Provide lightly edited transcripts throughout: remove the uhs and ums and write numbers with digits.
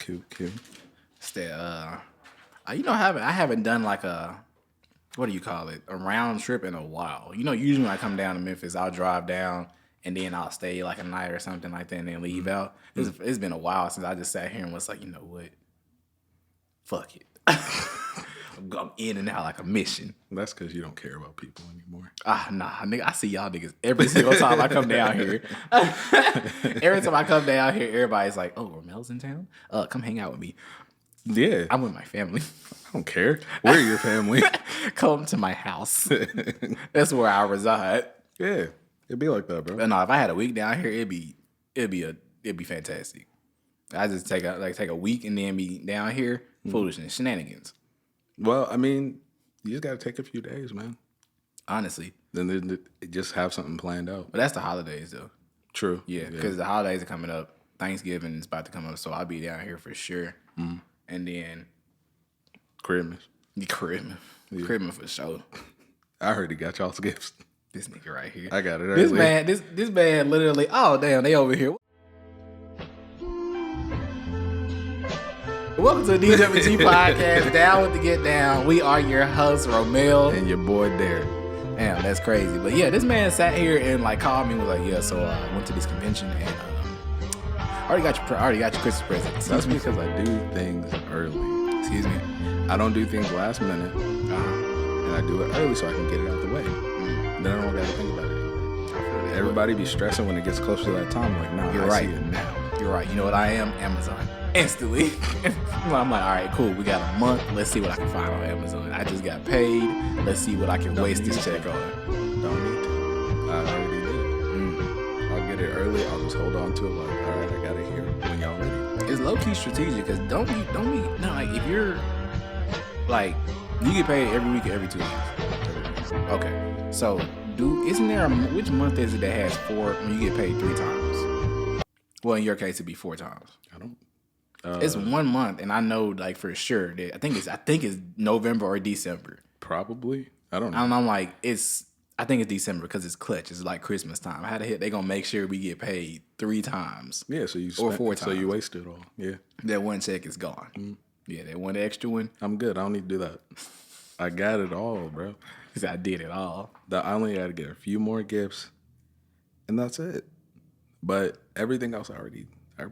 Cool. Instead, I haven't done like a, what do you call it, a round trip in a while. Usually when I come down to Memphis, I'll drive down and then I'll stay like a night or something like that and then leave out. It's been a while since I just sat here and was like, you know what? Fuck it. I'm in and out like a mission. That's because you don't care about people anymore. Nah, nigga, I see y'all niggas every single time I come down here. Every time I come down here, everybody's like, oh, Romel's in town? Come hang out with me. Yeah. I'm with my family. I don't care. We're your family. Come to my house. That's where I reside. Yeah. It'd be like that, bro. But no, if I had a week down here, it'd be fantastic. I just take a week and then be down here, foolishness, shenanigans. Well, I mean, you just got to take a few days, man. Honestly. Then just have something planned out. But that's the holidays, though. True. Yeah, because the holidays are coming up. Thanksgiving is about to come up, so I'll be down here for sure. Mm. And then Christmas. Christmas for sure. I heard he got y'all's gifts. This nigga right here. I got it early. This man literally, oh damn, they over here. Welcome to the DWT podcast, Down with the Get Down. We are your hosts, Romel. And your boy, Derek. Damn, that's crazy. But yeah, this man sat here and like called me and was like, yeah, so I went to this convention and I already got your Christmas presents. That's because I do things early. Excuse me. I don't do things last minute. And I do it early so I can get it out the way. Then I don't got to think about it. Everybody be stressing when it gets closer to that time. Like, nah, you're right. See it now. You're right. You know what I am? Amazon. Instantly. I'm like, all right, cool. We got a month. Let's see what I can find on Amazon. I just got paid. Let's see what I can waste this check on. Don't need to. I already did. I'll get it early. I'll just hold on to it. Like, all right, I got it here when y'all ready. It's low key strategic because don't be no, like if you're like you get paid every week or every 2 weeks. Okay, so isn't there which month is it that has four when you get paid 3 times? Well, in your case, it'd be 4 times. I don't. It's 1 month, and I know like for sure that I think it's November or December. Probably. I don't know. And I'm like I think it's December because it's clutch. It's like Christmas time. I had to hit. They gonna make sure we get paid 3 times. Yeah, so or 4 times. So you wasted it all. Yeah. That one check is gone. Mm. Yeah, that one extra one. I'm good. I don't need to do that. I got it all, bro. Because I did it all. I only had to get a few more gifts, and that's it. But everything else, I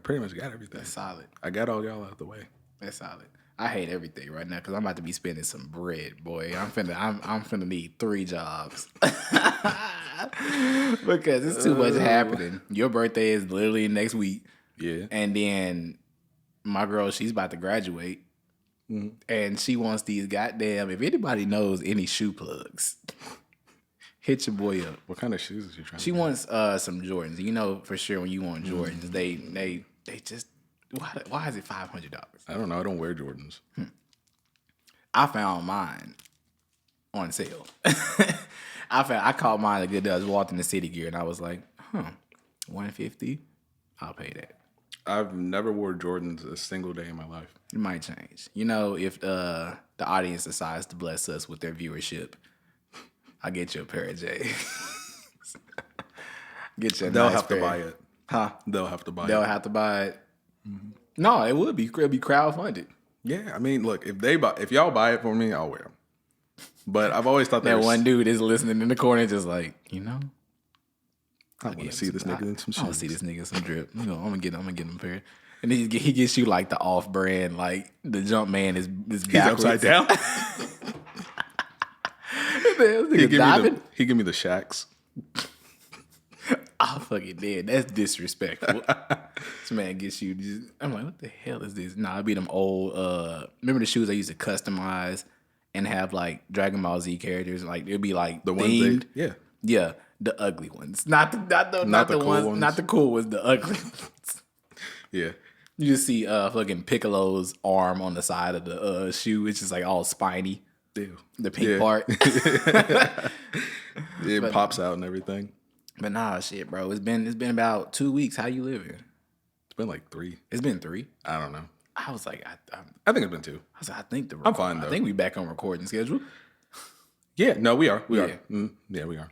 pretty much got everything. That's solid. I got all y'all out the way. That's solid. I hate everything right now because I'm about to be spending some bread, boy. I'm finna need 3 jobs because it's too much happening. Your birthday is literally next week. Yeah, and then my girl, she's about to graduate, and she wants these goddamn. If anybody knows any shoe plugs, hit your boy up. What kind of shoes is she trying? She wants some Jordans. You know for sure when you want Jordans, they just. Why is it $500? I don't know. I don't wear Jordans. I found mine on sale. I called mine a good day. I was walking the City Gear and I was like, $150? I'll pay that. I've never wore Jordans a single day in my life. It might change. You know, if the audience decides to bless us with their viewership, I'll get you a pair of J's. They'll have to buy it. Huh? They'll have to buy it. They'll have to buy it. Mm-hmm. No, it would be. It'd be crowdfunded. Yeah, I mean, look, if y'all buy it for me, I'll wear them. But I've always thought that one dude is listening in the corner, just like, you know, I want to see this nigga in some shoes. I want to see this nigga in some drip. You know, I'm gonna get him a pair. And he gets you like the off-brand, like the jump man is He's upside down. He give me the Shacks. I fucking did. That's disrespectful. This man gets you. I'm like, what the hell is this? Nah, it'd be them old. Remember the shoes I used to customize and have like Dragon Ball Z characters? Like it'd be like the themed. ones. Yeah, the ugly ones, not the cool ones, not the cool ones, the ugly ones. Yeah. You just see fucking Piccolo's arm on the side of the shoe. It's just like all spiny. Ew. The pink part. It pops out and everything. But nah, shit, bro. It's been about 2 weeks. How you living? It's been like 3. It's been 3? I don't know. I was like, I think it's been 2. I was like, I think I'm fine though. I think we back on recording schedule. Yeah, no, we are. We are. Yeah, we are.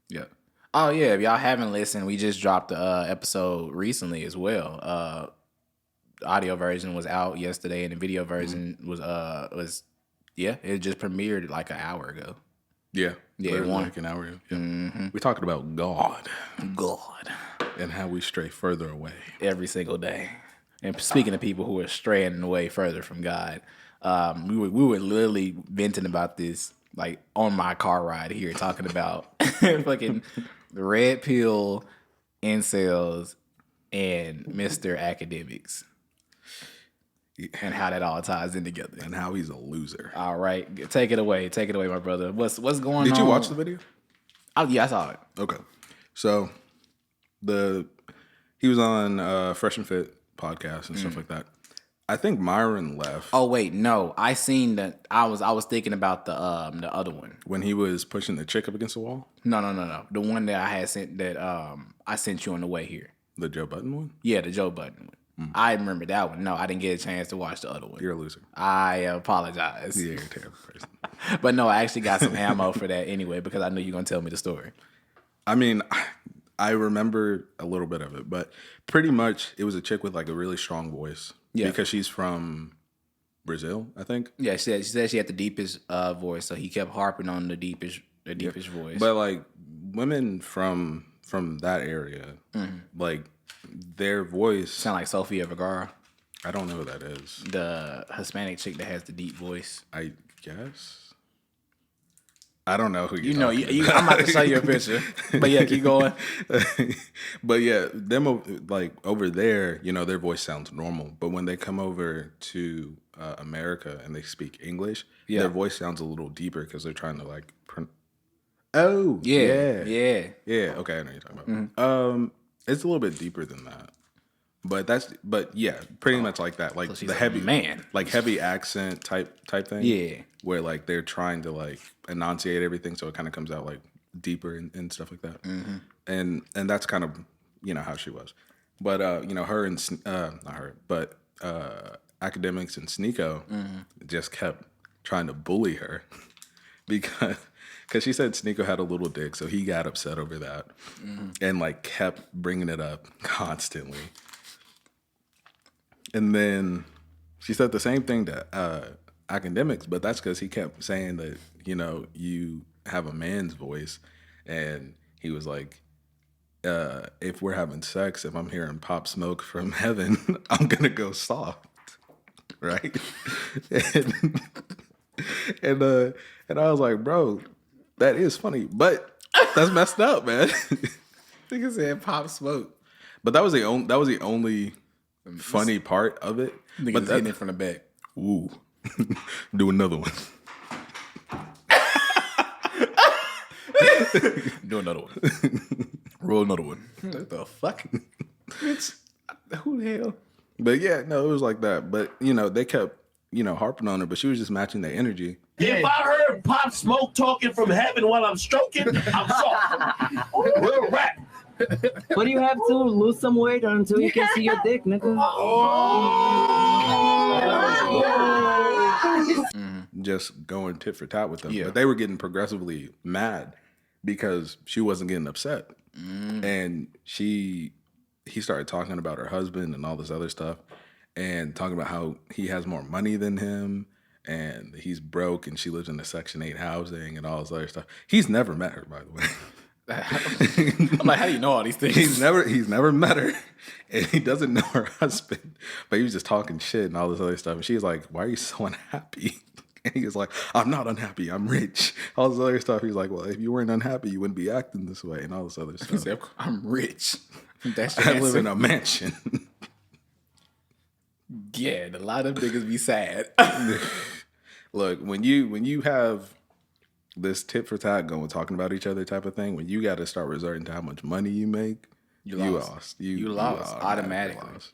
Yeah. Oh yeah. If y'all haven't listened, we just dropped the episode recently as well. audio version was out yesterday, and the video version was it just premiered like an hour ago. Yeah. Yeah, literally one. like an hour ago. Yeah. We're talking about God God. and how we stray further away. Every single day. And speaking of people who are straying away further from God, we were literally venting about this like on my car ride here, talking about fucking red pill, incels, and Mr. Academics, and how that all ties in together, And how he's a loser. All right, take it away, my brother. What's going on? Did you watch the video? Oh yeah, I saw it. Okay. So he was on Fresh and Fit podcast and stuff like that. I think Myron left. Oh wait, no, I seen that. I was thinking about the other one When he was pushing the chick up against the wall? No. The one that I had sent that I sent you on the way here. The Joe Budden one? Yeah, the Joe Budden one. I remember that one. No, I didn't get a chance to watch the other one. You're a loser. I apologize. Yeah, you're a terrible person. But no, I actually got some ammo for that anyway because I knew you were going to tell me the story. I mean, I remember a little bit of it, but pretty much it was a chick with like a really strong voice. Yeah. Because she's from Brazil, I think. Yeah, she said she had the deepest voice, so he kept harping on the deepest voice. But like women from that area, like their voice Sound like Sofia Vergara, I don't know who that is. the Hispanic chick that has the deep voice. I guess. I don't know who You know, I'm about to show you a picture. But yeah, keep going. But yeah, them like over there, you know, their voice sounds normal. But when they come over to America and they speak English, their voice sounds a little deeper because they're trying to like. Oh Yeah. Okay, I know what you're talking about. It's a little bit deeper than that. But yeah, pretty much like that, like So she's the like, heavy man, like heavy accent type thing. Yeah. Where like they're trying to like enunciate everything, so it kind of comes out like deeper and stuff like that. And that's kind of how she was. But you know, her and not her, but Academics and Sneeko just kept trying to bully her because she said Sneeko had a little dick, so he got upset over that and like kept bringing it up constantly. And then she said the same thing to Academics, but that's because he kept saying that, you have a man's voice. And he was like, if we're having sex, if I'm hearing Pop Smoke from heaven, I'm going to go soft. Right? and I was like, bro, that is funny, but that's messed up, man. Nigga said Pop Smoke. But that was the only funny part of it. Niggas hitting it from the back. Ooh. Do another one. Do another one. Roll another one. What the fuck? Bitch. Who the hell? But yeah, no, it was like that. But, they kept, harping on her, but she was just matching their energy. If I heard Pop Smoke talking from heaven while I'm stroking, I'm soft. Real rap. But you have to lose some weight until you can see your dick, nigga. Just going tit for tat with them. Yeah. But they were getting progressively mad because she wasn't getting upset. And he started talking about her husband and all this other stuff and talking about how he has more money than him and he's broke and she lives in a Section 8 housing and all this other stuff. He's never met her, by the way. I'm like, how do you know all these things? He's never met her, and he doesn't know her husband. But he was just talking shit and all this other stuff. And she's like, "Why are you so unhappy?" And he was like, "I'm not unhappy. I'm rich." All this other stuff. He's like, "Well, if you weren't unhappy, you wouldn't be acting this way." And all this other He stuff. said, I'm rich. That's I live in a mansion. Yeah, a lot of niggas be sad. Look, when you have this tit for tat going, talking about each other type of thing, when you got to start resorting to how much money you make, you lost. You lost automatically. Lost.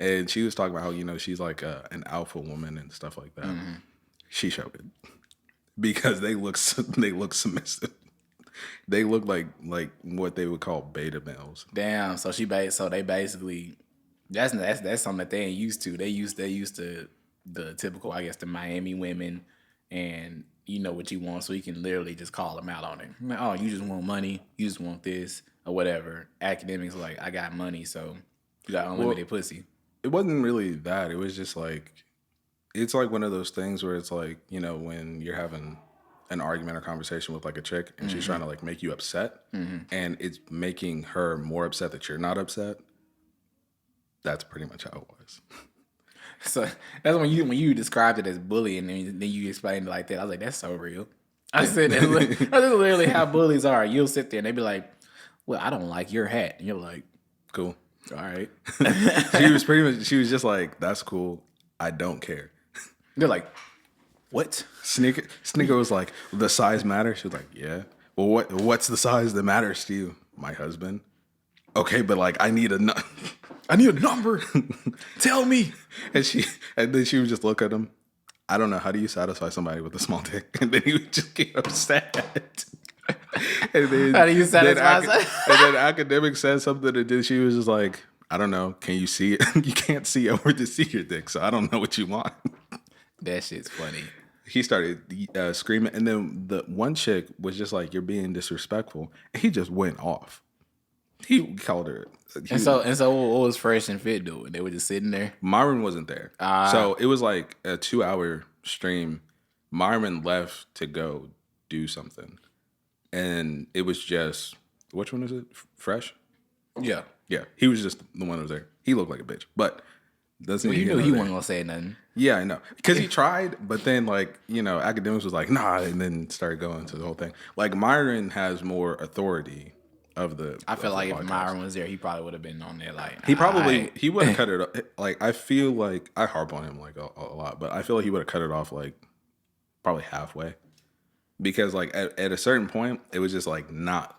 And she was talking about how, she's like an alpha woman and stuff like that. She showed it because they look submissive. They look like what they would call beta males. Damn. So they basically that's something that they ain't used to. They used to the typical, I guess, the Miami women, and you know what you want, so you can literally just call them out on it. Like, oh, you just want money, you just want this or whatever. Academics like, I got money, so you got unlimited pussy. It wasn't really that. It was just like, it's like one of those things where it's like, you know, when you're having an argument or conversation with like a chick and she's trying to like make you upset and it's making her more upset that you're not upset. That's pretty much how it was. So that's when you described it as bullying and then you explained it like that. I was like, that's so real. I said, that's literally how bullies are. You'll sit there and they be like, well, I don't like your hat. And you're like, Cool. all right. She was just like, that's cool. I don't care. They're like, what? Sneaker was like, the size matters? She was like, yeah. Well, what's the size that matters to you? My husband. Okay, but like, I need a number. Tell me. And then she would just look at him. I don't know. How do you satisfy somebody with a small dick? And then he would just get upset. And then, how do you satisfy? And then Akademiks said something, and then she was just like, I don't know. Can you see it? You can't see over the see your dick, so I don't know what you want. That shit's funny. He started screaming, and then the one chick was just like, "You're being disrespectful." And he just went off. He called her. And so what was Fresh and Fit doing? They were just sitting there. Myron wasn't there, so it was like a 2-hour stream. Myron left to go do something, and it was just, which one is it? Fresh? Yeah. Yeah, he was just the one that was there. He looked like a bitch, but doesn't Well, you knew he wasn't gonna say nothing. Yeah, I know. Because he tried, but then, like, you know, Akademiks was like, nah, and then started going to the whole thing. Like, Myron has more authority of the I feel like podcast. if Myron was there, he probably would have been on there like... He would have cut it off. Like, I feel like, I harp on him, like, a lot, but I feel like he would have cut it off, like, probably halfway. Because, like, at a certain point, it was just, like, not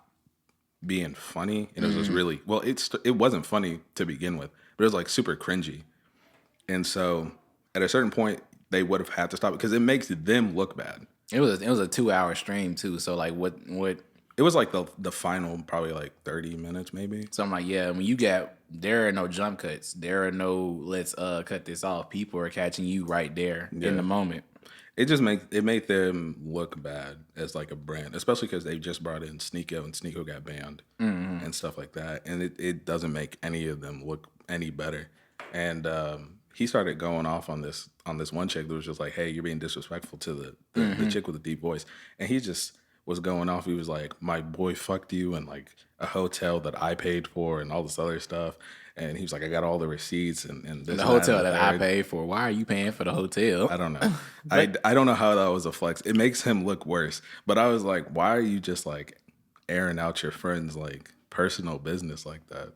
being funny. And it was just really... Well, it wasn't funny to begin with, but it was, like, super cringy. And so... At a certain point, they would have had to stop it because it makes them look bad. It was a 2-hour stream too. So like what? It was like the final probably like 30 minutes maybe. So I'm like, yeah. When there are no jump cuts. There are no let's cut this off. People are catching you right there in the moment. It just made them look bad as like a brand, especially because they just brought in Sneeko and Sneeko got banned and stuff like that, and it doesn't make any of them look any better. And he started going off on this one chick that was just like, hey, you're being disrespectful to the chick with the deep voice. And he just was going off. He was like, my boy fucked you in like a hotel that I paid for and all this other stuff. And he was like, I got all the receipts and this the hotel that I paid for. Why are you paying for the hotel? I don't know. I don't know how that was a flex. It makes him look worse. But I was like, why are you just like airing out your friend's like personal business like that?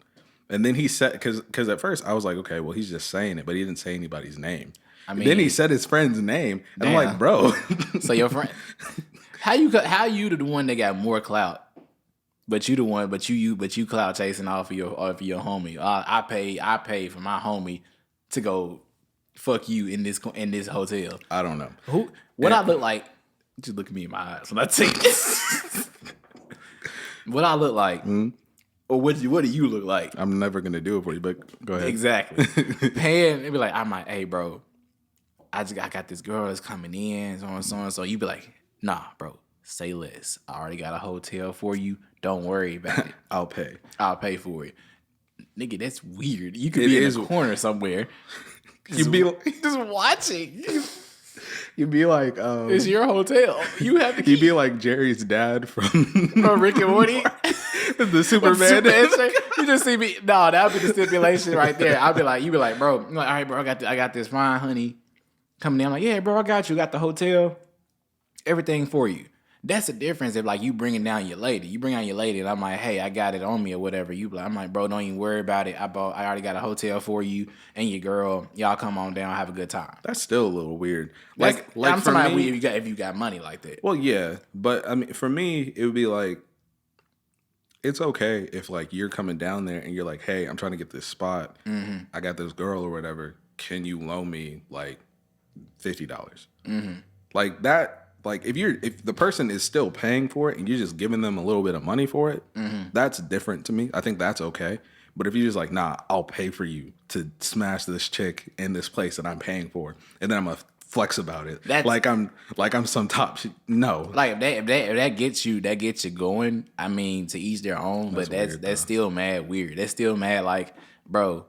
And then he said, because at first I was like, okay, well, he's just saying it, but he didn't say anybody's name. I mean, then he said his friend's name, and I'm like, bro. So your friend, how you the one that got more clout, but you the one, but you clout chasing off of your homie. I pay for my homie to go fuck you in this hotel. I don't know I look like. Just look at me in my eyes when I take this. What I look like. Or what do you look like? I'm never gonna do it for you, but go ahead. Exactly. Paying, it'd be like, I'm like, hey, bro, I got this girl that's coming in, so and so and so. You be like, nah, bro, say less. I already got a hotel for you. Don't worry about it. I'll pay for it. Nigga, that's weird. You could be in a corner somewhere. You'd be like, just watching. You'd be like, it's your hotel. You have to. You'd be like Jerry's dad from Rick and Morty. The Superman. You just see me. No, that would be the stipulation right there. I'd be like, you be like, bro. I'm like, all right, bro. I got this fine honey coming in. I'm like, yeah, bro. I got you. Got the hotel, everything for you. That's the difference if like you bringing down your lady. You bring out your lady, and I'm like, hey, I got it on me or whatever. You be like, I'm like, bro, don't even worry about it. I already got a hotel for you and your girl. Y'all come on down, have a good time. That's still a little weird. Like I'm talking about if you got money like that. Well, yeah, but I mean, for me, it would be like, it's okay if like you're coming down there and you're like, hey, I'm trying to get this spot. I got this girl or whatever. Can you loan me like $50? Like that. Like if the person is still paying for it and you're just giving them a little bit of money for it, that's different to me. I think that's okay. But if you're just like, nah, I'll pay for you to smash this chick in this place that I'm paying for, and then I'm gonna flex about it, like I'm some top shit. No, like if that gets you going. I mean, to each their own. That's still mad weird. That's still mad like, bro.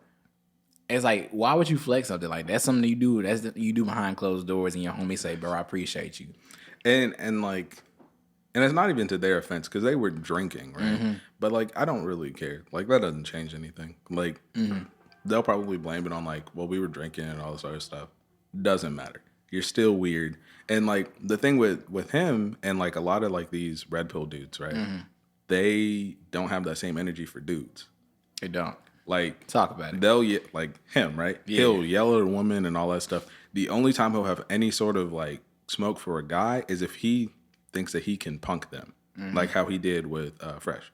It's like, why would you flex something like that? That's something you do. You do behind closed doors, and your homie say, "Bro, I appreciate you." And like, and it's not even to their offense because they were drinking, right? Mm-hmm. But like, I don't really care. Like, that doesn't change anything. Like, they'll probably blame it on like, well, we were drinking and all this other stuff. Doesn't matter. You're still weird. And like the thing with him and like a lot of like these red pill dudes, right? They don't have that same energy for dudes. They don't. Like, Talk about it. They'll like him, right? Yeah. He'll yell at a woman and all that stuff. The only time he'll have any sort of like smoke for a guy is if he thinks that he can punk them, like how he did with Fresh,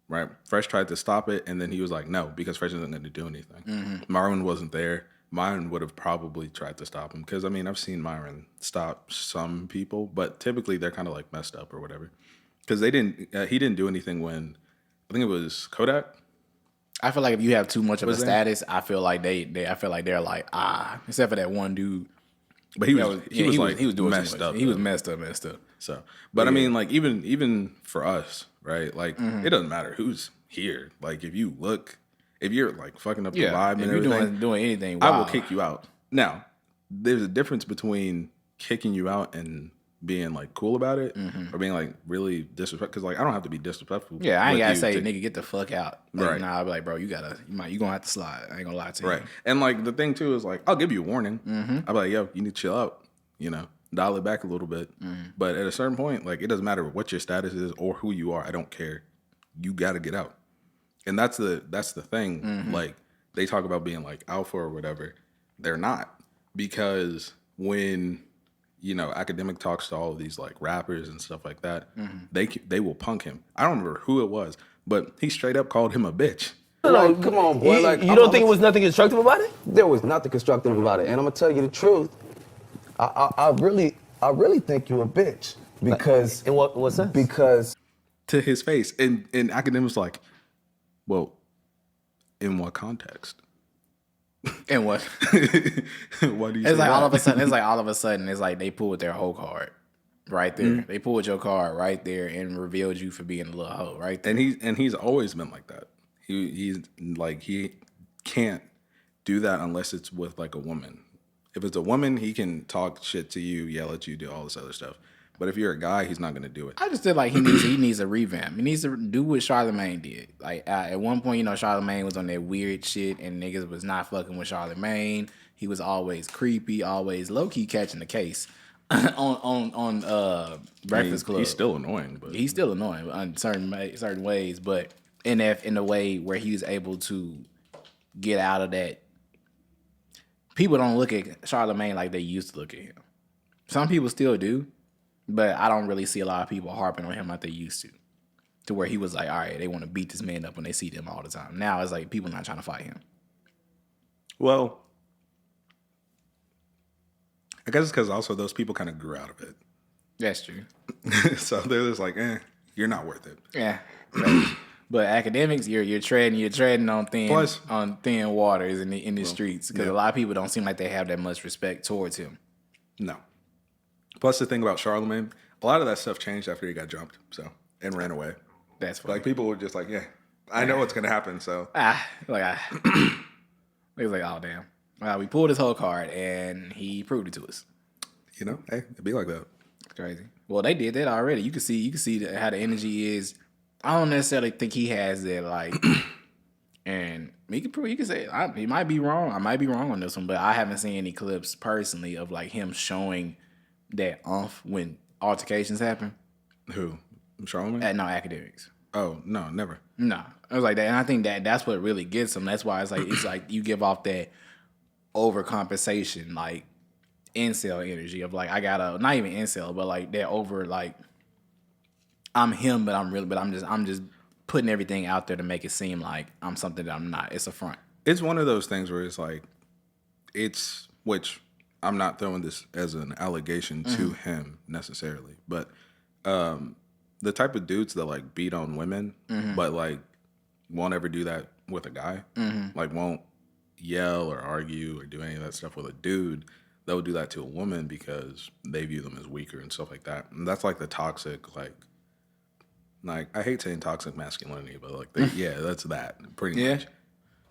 right? Fresh tried to stop it, and then he was like, no, because Fresh isn't going to do anything. Myron wasn't there. Myron would have probably tried to stop him because, I mean, I've seen Myron stop some people, but typically they're kind of like messed up or whatever. Because he didn't do anything when, I think it was Kodak. I feel like if you have too much of a status, I feel like they're like, except for that one dude. But he was doing messed up. He was messed up. So, but I mean, like even for us, right? Like it doesn't matter who's here. Like if you're like fucking up the vibe and everything, you're doing anything wild, I will kick you out. Now, there's a difference between kicking you out and being like cool about it, or being like really disrespectful. Because like I don't have to be disrespectful. Yeah, I ain't gotta say, nigga, get the fuck out. Like, right? Nah, I'll be like, bro, you gonna have to slide. I ain't gonna lie to you. Right. And like the thing too is like I'll give you a warning. I'll be like, yo, you need to chill out. You know, dial it back a little bit. But at a certain point, like it doesn't matter what your status is or who you are. I don't care. You got to get out. And that's the thing. Like they talk about being like alpha or whatever. They're not, because when Akademiks talks to all of these like rappers and stuff like that, they will punk him. I don't remember who it was, but he straight up called him a bitch. Like, come on, boy. You don't think it was nothing constructive about it? There was nothing constructive about it, and I'm gonna tell you the truth. I really think you're a bitch because In what sense? Because To his face, and Akademiks like, well, in what context? And what? Why do you? It's like all of a sudden, it's like they pulled their whole card right there. They pulled your card right there and revealed you for being a little hoe right there. And he's always been like that. He's like, he can't do that unless it's with like a woman. If it's a woman, he can talk shit to you, yell at you, do all this other stuff. But if you're a guy, he's not going to do it. I just feel like he needs a revamp. He needs to do what Charlamagne did. Like at one point, Charlamagne was on that weird shit, and niggas was not fucking with Charlamagne. He was always creepy, always low key catching the case on Breakfast Club. He's still annoying, but He's still annoying in certain ways. But in a way where he was able to get out of that. People don't look at Charlamagne like they used to look at him. Some people still do. But I don't really see a lot of people harping on him like they used to where he was like, all right, they want to beat this man up when they see them all the time. Now it's like people not trying to fight him. well, I guess it's because also those people kind of grew out of it. That's true. So they're just like, you're not worth it. Yeah. But Akademiks, you're treading on thin waters in the streets because a lot of people don't seem like they have that much respect towards him. No. Plus, the thing about Charlamagne, a lot of that stuff changed after he got jumped, and ran away. That's funny. Like people were just like, I know what's gonna happen. So it was like, oh damn, we pulled his whole card and he proved it to us. hey, it'd be like that. It's crazy. Well, they did that already. You can see how the energy is. I don't necessarily think he has that like, and he can say he might be wrong. I might be wrong on this one, but I haven't seen any clips personally of like him showing that when altercations happen. Who? Charlamagne? No, Akademiks. Oh no, never. No, I was like that, and I think that's what really gets him. That's why it's like you give off that overcompensation, like incel energy of like I gotta not even incel, but like that over like I'm him, but I'm just putting everything out there to make it seem like I'm something that I'm not. It's a front. It's one of those things where it's like, which I'm not throwing this as an allegation to him necessarily, but the type of dudes that like beat on women, but like won't ever do that with a guy, like won't yell or argue or do any of that stuff with a dude, they'll do that to a woman because they view them as weaker and stuff like that. And that's like the toxic, like I hate saying toxic masculinity, but like, that's that pretty much.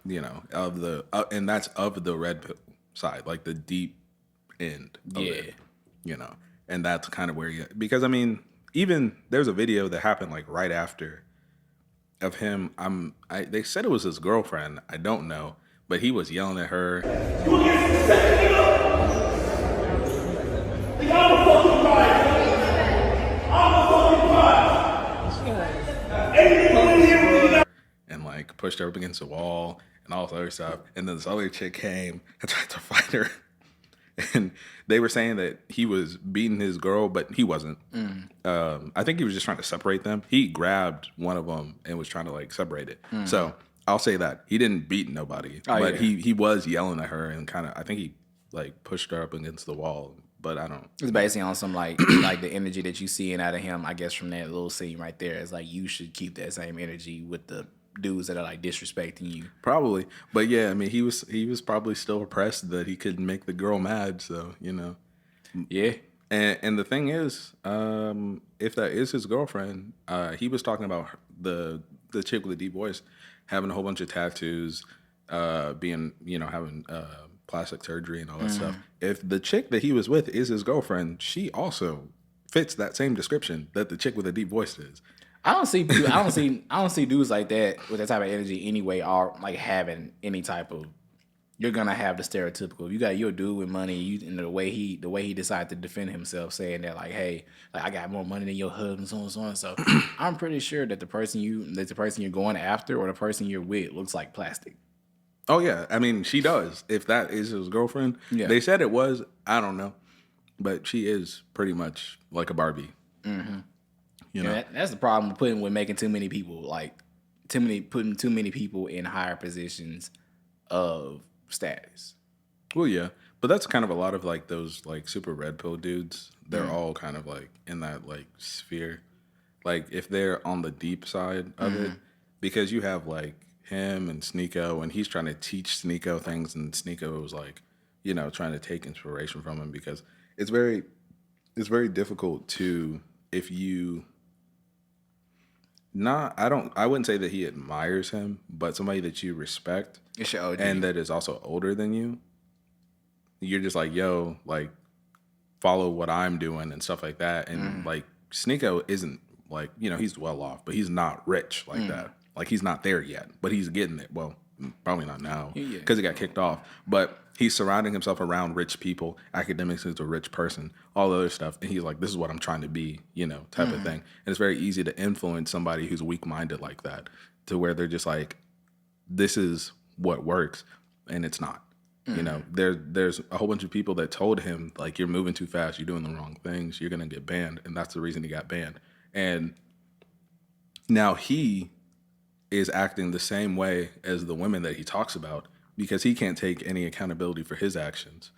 you know, of the and that's of the red pill side, like the deep end of it, you know. And that's kind of where because I mean, even there's a video that happened like right after of him. They said it was his girlfriend. I don't know, but he was yelling at her. And like pushed her up against the wall and all this other stuff. And then this other chick came and tried to fight her. And they were saying that he was beating his girl, but he wasn't. I think he was just trying to separate them. He grabbed one of them and was trying to like separate it. So I'll say that he didn't beat nobody, but he was yelling at her and kind of, I think he like pushed her up against the wall. But I don't. It's basically on some like like the energy that you seeing out of him. I guess from that little scene right there, it's like you should keep that same energy with the dudes that are like disrespecting you. Probably. But yeah, I mean, he was probably still oppressed that he couldn't make the girl mad. So, you know. Yeah. And the thing is, if that is his girlfriend, he was talking about the chick with the deep voice having a whole bunch of tattoos, being, you know, having plastic surgery and all that stuff. If the chick that he was with is his girlfriend, she also fits that same description that the chick with the deep voice is. I don't see dudes like that with that type of energy anyway, or like having any type of. You're gonna have the stereotypical. You got your dude with money, and the way he decided to defend himself, saying that like, hey, like I got more money than your husband, so on and so on. So I'm pretty sure that the person you're going after or the person you're with looks like plastic. Oh yeah, I mean she does. If that is his girlfriend, they said it was. I don't know, but she is pretty much like a Barbie. Mm-hmm. You know, that's the problem with making too many people putting too many people in higher positions of status. Well, yeah, but that's kind of a lot of like those like super red pill dudes. They're all kind of like in that like sphere. Like if they're on the deep side of it, because you have like him and Sneeko, and he's trying to teach Sneeko things, and Sneeko was like, you know, trying to take inspiration from him because it's very difficult to if you. I wouldn't say that he admires him, but somebody that you respect and that is also older than you, you're just like, yo, like, follow what I'm doing and stuff like that. And like, Sneeko isn't like, you know, he's well off, but he's not rich like that. Like, he's not there yet, but he's getting it. Well, probably not now because he got kicked off, but he's surrounding himself around rich people. Akademiks is a rich person, all the other stuff. And he's like, this is what I'm trying to be, you know, type of thing. And it's very easy to influence somebody who's weak-minded like that to where they're just like, this is what works. And it's not, you know, there's a whole bunch of people that told him like, you're moving too fast. You're doing the wrong things. You're going to get banned. And that's the reason he got banned. And now he is acting the same way as the women that he talks about because he can't take any accountability for his actions,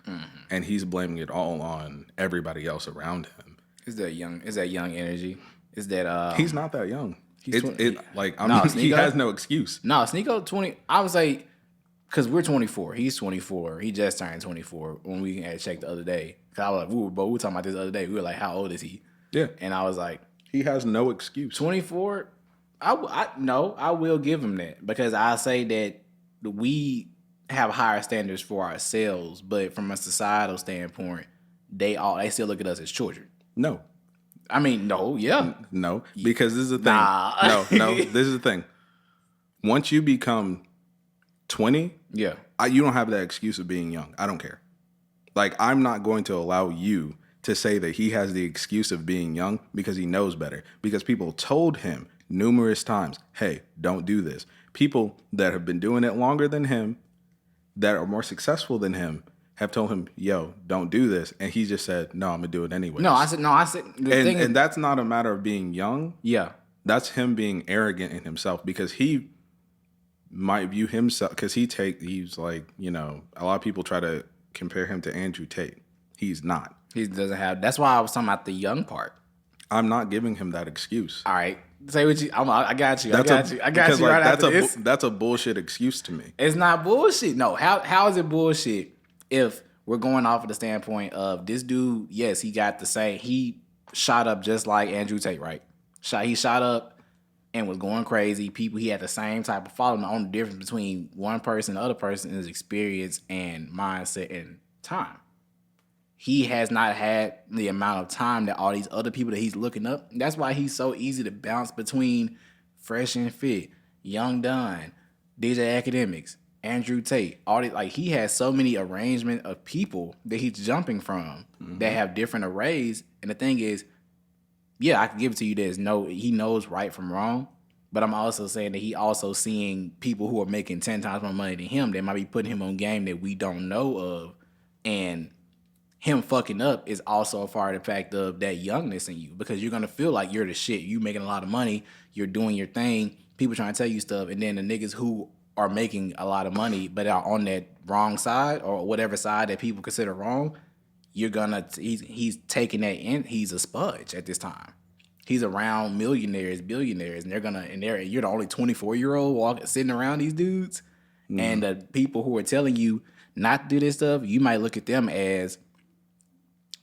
and he's blaming it all on everybody else around him. Is that young energy? Is that he's not that young? He Sneeko? has no excuse. No, Sneeko 20. I would say because we're 24. He's 24. He just turned 24 when we had checked the other day. Cause I was like, we were talking about this the other day. We were like, how old is he? Yeah, and I was like, he has no excuse. 24. I will give him that because I say that we have higher standards for ourselves, but from a societal standpoint, they still look at us as children. No. I mean, no, yeah. No, because this is the thing. Nah. No, this is the thing. Once you become 20, you don't have that excuse of being young. I don't care. Like, I'm not going to allow you to say that he has the excuse of being young because he knows better. Because people told him numerous times, hey, don't do this. People that have been doing it longer than him, that are more successful than him, have told him, yo, don't do this. And he just said, no, I'm going to do it anyway. And that's not a matter of being young. Yeah. That's him being arrogant in himself because he might view himself, because he's like, you know, a lot of people try to compare him to Andrew Tate. He's not. He doesn't have, that's why I was talking about the young part. I'm not giving him that excuse. All right. Say what you. I got you. I got you right after this. That's a bullshit excuse to me. It's not bullshit. No. How is it bullshit if we're going off of the standpoint of this dude? Yes, he got the same. He shot up just like Andrew Tate, right? He shot up and was going crazy. People, he had the same type of following. The only difference between one person and the other person is experience and mindset and time. He has not had the amount of time that all these other people that he's looking up. That's why he's so easy to bounce between Fresh and Fit, Young Don, DJ Akademiks, Andrew Tate. All these, like, he has so many arrangement of people that he's jumping from that have different arrays. And the thing is, yeah, I can give it to you. He knows right from wrong. But I'm also saying that he also seeing people who are making 10 times more money than him that might be putting him on game that we don't know of. And him fucking up is also a part of the fact of that youngness in you, because you're gonna feel like you're the shit. You making a lot of money, you're doing your thing, people trying to tell you stuff, and then the niggas who are making a lot of money but are on that wrong side or whatever side that people consider wrong, he's taking that in. He's a sponge at this time. He's around millionaires, billionaires, and you're the only 24-year-old sitting around these dudes, and the people who are telling you not to do this stuff, you might look at them as,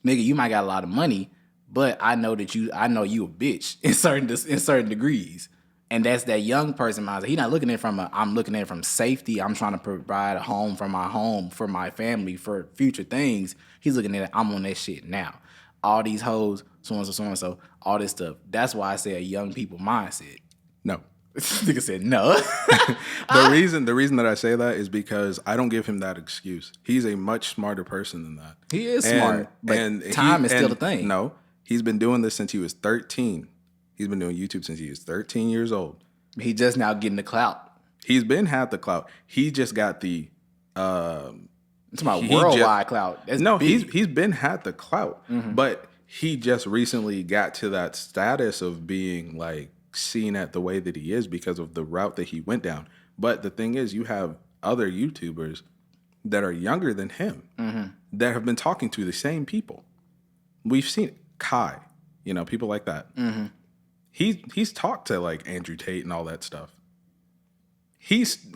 nigga, you might got a lot of money, but I know you a bitch in certain degrees. And that's that young person mindset. He's not looking at it I'm looking at it from safety. I'm trying to provide a home, for my family, for future things. He's looking at it, I'm on that shit now. All these hoes, so, all this stuff. That's why I say a young people mindset. No. Nigga said no. The reason that I say that is because I don't give him that excuse. He's a much smarter person than that. He is smart, but time is still a thing. No, he's been doing this since he was 13. He's been doing YouTube since he was 13 years old. He just now getting the clout. He's been had the clout. He just got the it's about worldwide clout. That's big. He's been had the clout, but he just recently got to that status of being like seen at the way that he is because of the route that he went down. But the thing is, you have other YouTubers that are younger than him that have been talking to the same people. We've seen it. Kai, people like that. He's talked to like Andrew Tate and all that stuff.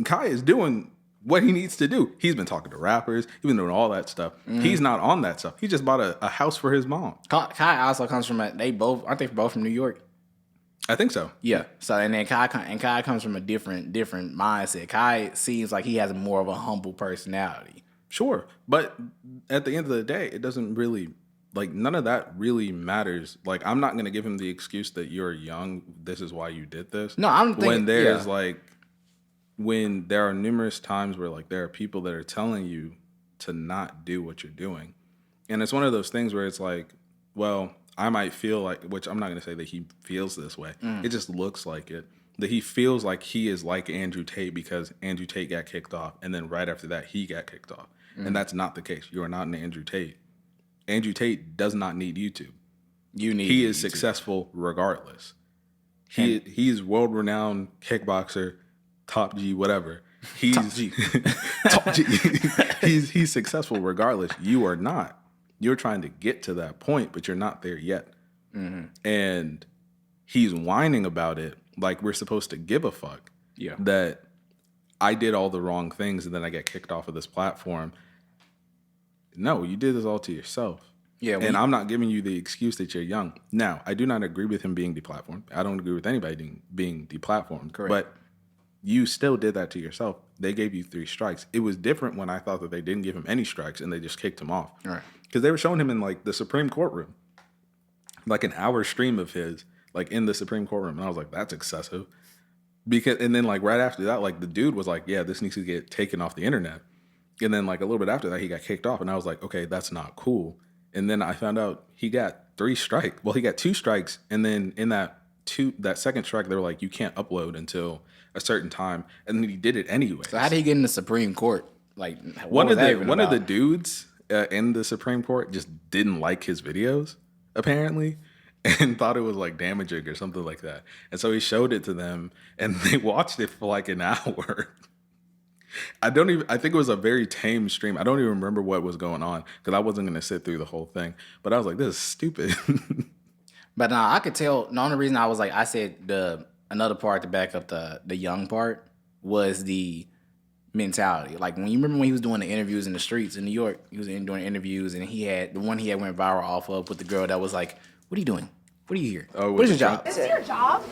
Kai is doing what he needs to do. He's been talking to rappers. He's been doing all that stuff. He's not on that stuff. He just bought a house for his mom. Kai also comes from aren't they both from New York? I think so. Yeah. So and then Kai comes from a different mindset. Kai seems like he has more of a humble personality. Sure, but at the end of the day, it doesn't really none of that really matters. Like, I'm not gonna give him the excuse that you're young. This is why you did this. No, I'm thinking when there are numerous times where there are people that are telling you to not do what you're doing, and it's one of those things where it's like, well, I might feel like, which I'm not going to say that he feels this way. It just looks like it. That he feels like he is like Andrew Tate because Andrew Tate got kicked off. And then right after that, he got kicked off. And that's not the case. You are not an Andrew Tate. Andrew Tate does not need YouTube. He is successful regardless. He's world-renowned kickboxer, top G, whatever. He's top G. Top G. He's successful regardless. You are not. You're trying to get to that point, but you're not there yet. And he's whining about it like we're supposed to give a fuck. Yeah. That I did all the wrong things and then I get kicked off of this platform. No, you did this all to yourself. Yeah. And I'm not giving you the excuse that you're young. Now, I do not agree with him being deplatformed. I don't agree with anybody being deplatformed. Correct. But you still did that to yourself. They gave you 3 strikes. It was different when I thought that they didn't give him any strikes and they just kicked him off. Right. Because they were showing him in the Supreme Courtroom, an hour stream of his, in the Supreme Courtroom, and I was like, that's excessive. And then right after that, the dude was like, yeah, this needs to get taken off the internet. And then a little bit after that, he got kicked off, and I was like, okay, that's not cool. And then I found out he got 3 strikes. Well, he got 2 strikes, and then in that second strike, they were like, you can't upload until a certain time, and then he did it anyway. So how did he get in the Supreme Court? One of the dudes in the Supreme Court just didn't like his videos, apparently, and thought it was damaging or something like that. And so he showed it to them, and they watched it for an hour. I think it was a very tame stream. I don't even remember what was going on because I wasn't going to sit through the whole thing. But I was like, this is stupid. But I could tell. The only reason I said another part to back up the young part was the mentality. When you remember when he was doing the interviews in the streets in New York, he was doing interviews, and he had went viral off of with the girl that was like, "What are you doing? What are you here? Oh, what is your job? Is this your job?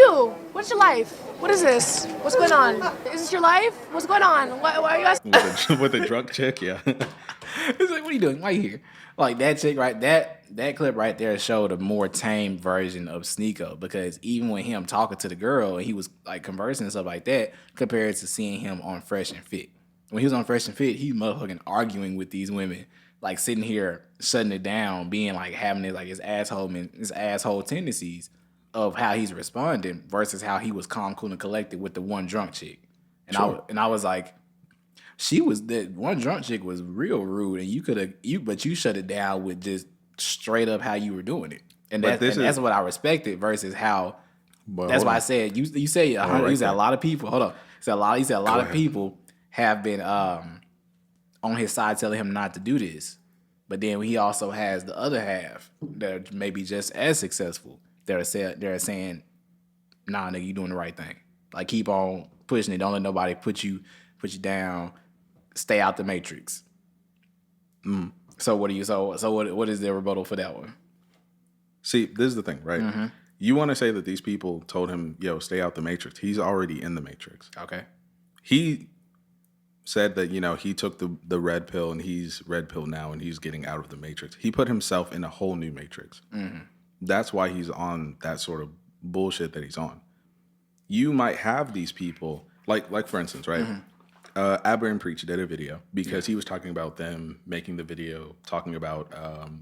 you? What's your life? What is this? What's going on? Is this your life? What's going on? Why are you guys? With a drunk chick, yeah. It's like, what are you doing? Why are you here? Like that chick, right? That clip right there showed a more tame version of Sneeko, because even when him talking to the girl and he was like conversing and stuff like that, compared to seeing him on Fresh and Fit. When he was on Fresh and Fit, he motherfucking arguing with these women, like sitting here shutting it down, being like having it like his asshole tendencies of how he's responding versus how he was calm, cool, and collected with the one drunk chick. And Sure. I was like, that one drunk chick was real rude, and but you shut it down with just straight up how you were doing it, and that's what I respected versus how. That's why I said you say a lot of people. Hold on, he said a lot of people have been on his side telling him not to do this, but then he also has the other half that are maybe just as successful. They're saying, nah, nigga, you doing the right thing. Like, keep on pushing it. Don't let nobody put you down. Stay out the matrix. So what is the rebuttal for that one? See, this is the thing, right? Mm-hmm. You want to say that these people told him, yo, stay out the matrix. He's already in the matrix. Okay. He said that, he took the red pill and he's red pill now and he's getting out of the matrix. He put himself in a whole new matrix. Mm-hmm. That's why he's on that sort of bullshit that he's on. You might have these people, like for instance, right? Mm-hmm. Aber and Preach did a video because he was talking about them making the video, talking about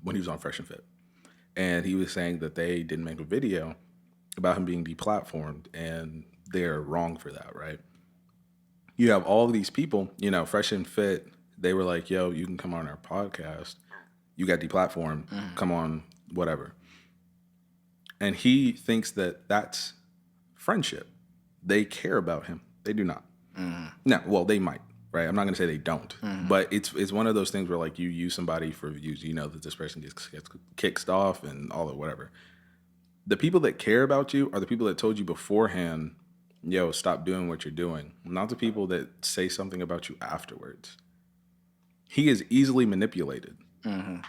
when he was on Fresh and Fit. And he was saying that they didn't make a video about him being deplatformed, and they're wrong for that, right? You have all these people, Fresh and Fit, they were like, yo, you can come on our podcast. You got deplatformed. Come on, whatever. And he thinks that that's friendship. They care about him. They do not. No, well, they might, right? I'm not going to say they don't. But it's one of those things where, like, you use somebody for views. You know that this person gets kicked off and all of whatever. The people that care about you are the people that told you beforehand, yo, stop doing what you're doing. Not the people that say something about you afterwards. He is easily manipulated. Mm-hmm.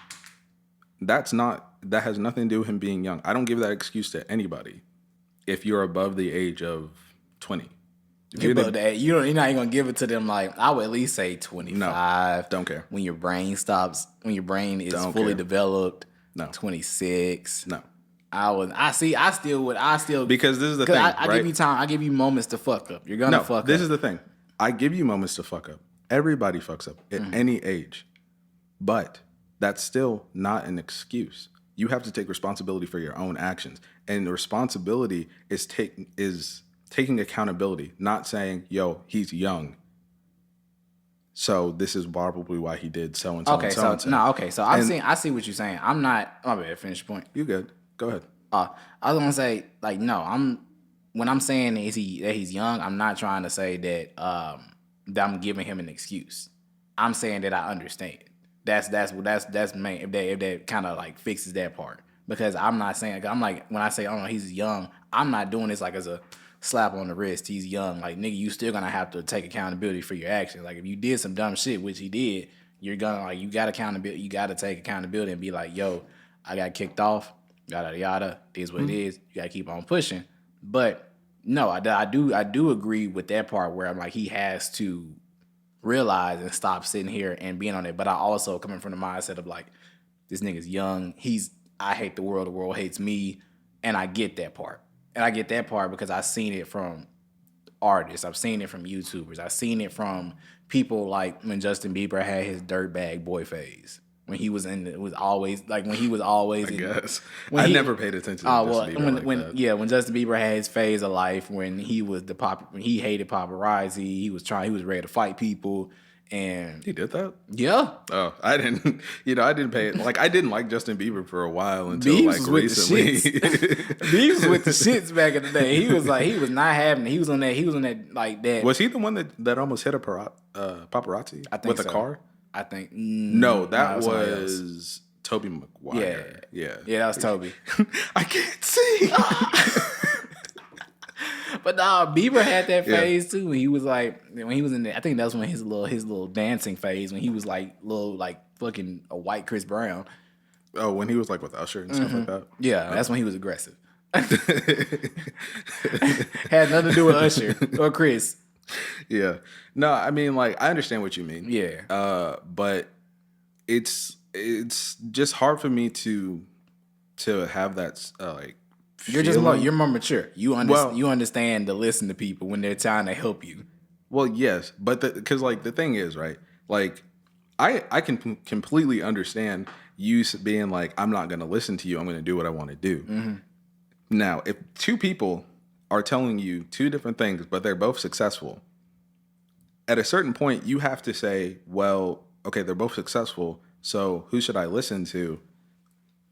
That has nothing to do with him being young. I don't give that excuse to anybody if you're above the age of 20. You're not even gonna give it to them. Like, I would at least say 25. No, don't care. When your brain is fully developed. No. 26. No. I still would because this is the thing. I give you time. I give you moments to fuck up. You're gonna fuck up. This is the thing. I give you moments to fuck up. Everybody fucks up at any age, but that's still not an excuse. You have to take responsibility for your own actions, and the responsibility is taking accountability, not saying, yo, he's young, so this is probably why he did so and so. Okay, so I see what you're saying. I'm not. My bad. Finish your point. You good? Go ahead. I was gonna say, like, no. When I'm saying that he's young, I'm not trying to say that that I'm giving him an excuse. I'm saying that I understand. That's main. If that kind of like fixes that part, because I'm not saying, I'm like, when I say, oh no, he's young, I'm not doing this like as a slap on the wrist. He's young. Like, nigga, you still gonna have to take accountability for your actions. Like, if you did some dumb shit, which he did, you're gonna, like, you got accountability. You got to take accountability and be like, yo, I got kicked off. Yada yada. It is what it is. You gotta keep on pushing. But no, I do agree with that part where I'm like, he has to realize and stop sitting here and being on it. But I also coming from the mindset of like, this nigga's young. I hate the world hates me, and I get that part. And I get that part because I've seen it from artists. I've seen it from YouTubers. I've seen it from people like when Justin Bieber had his dirtbag boy phase. When he was I guess. I never paid attention to Justin Bieber when Justin Bieber had his phase of life, when he was when he hated paparazzi, he was ready to fight people. And he did that? Yeah. Oh, I didn't. I didn't pay it. Like, I didn't like Justin Bieber for a while until Biebs like recently. Biebs was with the shits back in the day. He was not having it. He was on that like that. Was he the one that almost hit a paparazzi with a car? I think no, that was Tobey Maguire. Yeah, that was Toby. I can't see. But Bieber had that phase too. He was like, when he was in there, I think that was when his little dancing phase, when he was like little like fucking a white Chris Brown. Oh, when he was like with Usher and stuff like that. Yeah, that's when he was aggressive. Had nothing to do with Usher or Chris. Yeah. No, I mean, like, I understand what you mean. Yeah. But it's just hard for me to have that like. You're more mature. You understand to listen to people when they're trying to help you. Well, yes, but because like the thing is, right? Like, I can completely understand you being like, I'm not going to listen to you. I'm going to do what I want to do. Mm-hmm. Now, if two people are telling you two different things, but they're both successful, at a certain point, you have to say, well, okay, they're both successful, so who should I listen to?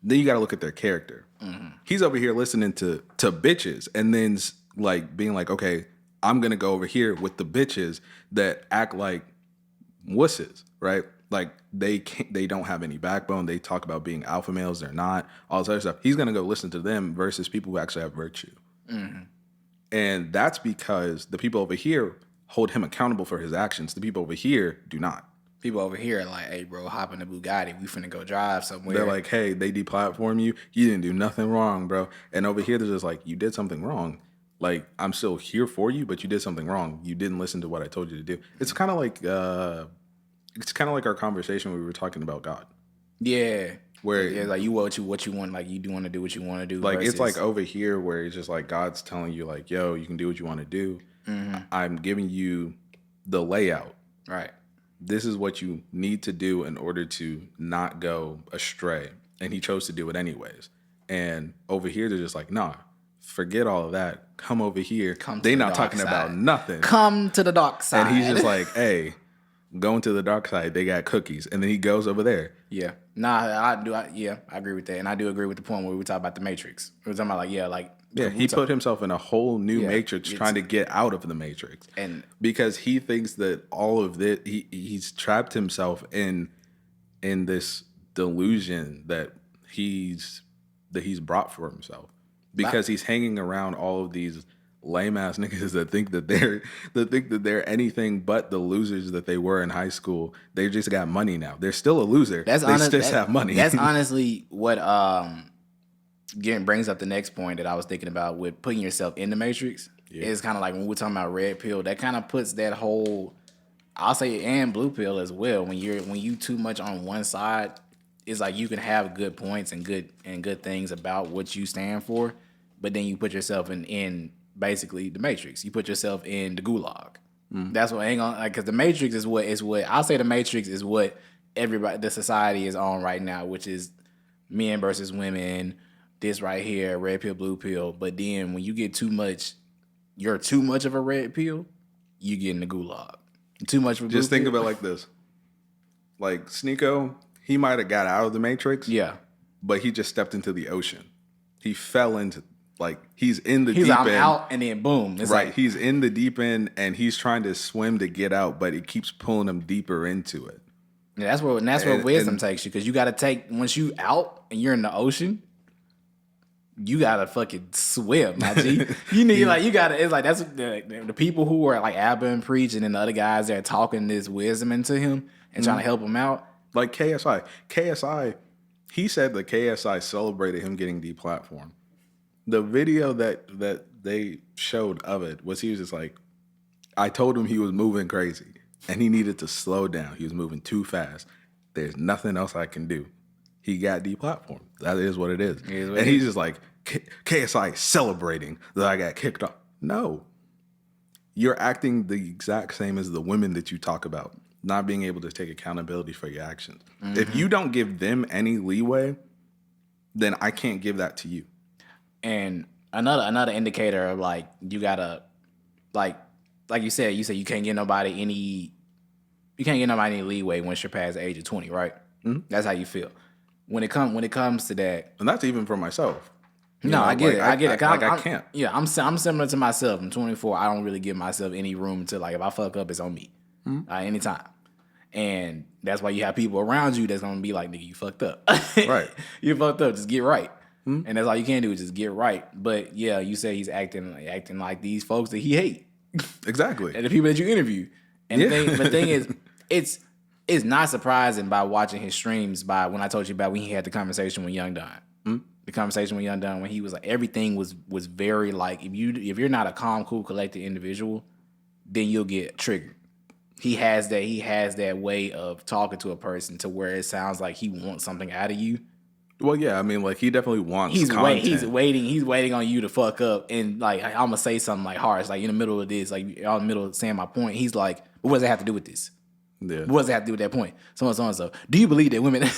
Then you got to look at their character. Mm-hmm. He's over here listening to bitches, and then like being like, okay, I'm gonna go over here with the bitches that act like wusses, right? Like they don't have any backbone. They talk about being alpha males. They're not. All this other stuff. He's gonna go listen to them versus people who actually have virtue. Mm-hmm. And that's because the people over here hold him accountable for his actions. The people over here do not. People over here are like, hey, bro, hop in the Bugatti. We finna go drive somewhere. They're like, hey, they deplatform you. You didn't do nothing wrong, bro. And over here, they're just like, you did something wrong. Like, I'm still here for you, but you did something wrong. You didn't listen to what I told you to do. It's kind of like our conversation when we were talking about God. Yeah. Where yeah, like you what you want, like you do want to do what you want to do. Like versus... it's like over here where it's just like God's telling you like, yo, you can do what you want to do. Mm-hmm. I'm giving you the layout. Right. This is what you need to do in order to not go astray. And he chose to do it anyways. And over here, they're just like, nah, forget all of that. Come over here. They're not talking about nothing. Come to the dark side. And he's just like, hey, going to the dark side, they got cookies. And then he goes over there. Yeah. Nah, I agree with that. And I do agree with the point where we talk about the Matrix. We were talking about he put himself in a whole new matrix trying to get out of the matrix. And because he thinks that all of this, he's trapped himself in this delusion that he's brought for himself. Because he's hanging around all of these lame ass niggas that think that they're anything but the losers that they were in high school. They just got money now. They're still a loser. They just have money. That's honestly what brings up the next point that I was thinking about with putting yourself in the matrix. Yeah. It's kind of like when we're talking about red pill, that kind of puts that whole, I'll say, and blue pill as well. When you too much on one side, it's like you can have good points and good things about what you stand for, but then you put yourself in basically the matrix. You put yourself in the gulag. Mm. That's what ain't gonna, like, because the matrix is what I'll say. The matrix is what the society is on right now, which is men versus women. This right here, red pill, blue pill. But then when you get too much, you're too much of a red pill, you get in the gulag. Too much of a blue Just think pill. of it like this. Like Sneeko, he might have got out of the matrix. Yeah. But he just stepped into the ocean. He fell into, like, he's in the deep end. He's out and then boom. It's right. He's in the deep end and he's trying to swim to get out, but it keeps pulling him deeper into it. Yeah, that's where wisdom takes you. Because you got to take, once you out and you're in the ocean, you gotta fucking swim, my G. You need it's like that's the people who are like Abba and Preach, and then the other guys that are talking this wisdom into him and trying to help him out. Like KSI, he said that KSI celebrated him getting deplatformed. The video that they showed of it was he was just like, I told him he was moving crazy and he needed to slow down. He was moving too fast. There's nothing else I can do. He got deplatformed. That is what it is. And he's just like, KSI celebrating that I got kicked off. No. You're acting the exact same as the women that you talk about, not being able to take accountability for your actions. Mm-hmm. If you don't give them any leeway, then I can't give that to you. And another indicator of like, you gotta, like you said you can't give nobody any leeway once you're past the age of 20, right? Mm-hmm. That's how you feel. When it comes to that, and that's even for myself. I get it. I can't. Yeah, I'm similar to myself. I'm 24. I don't really give myself any room to, like, if I fuck up, it's on me, anytime. And that's why you have people around you that's gonna be like, nigga, you fucked up. Right. You fucked up. Just get right. Mm-hmm. And that's all you can do is just get right. But yeah, you say he's acting like these folks that he hate. Exactly. And the people that you interview. And the thing is, it's not surprising by watching his streams. By when I told you about when he had the conversation with Young Don, The conversation with Young Dunn when he was like everything was very like if you're not a calm, cool, collected individual, then you'll get triggered. He has that way of talking to a person to where it sounds like he wants something out of you. Well, yeah, I mean, like he definitely wants. He's content. waiting on you to fuck up, and like I'm gonna say something like harsh, like in the middle of this, like in the middle of saying my point. He's like, "What does that have to do with this? Yeah. What does that have to do with that point?" So and so. Do you believe that women?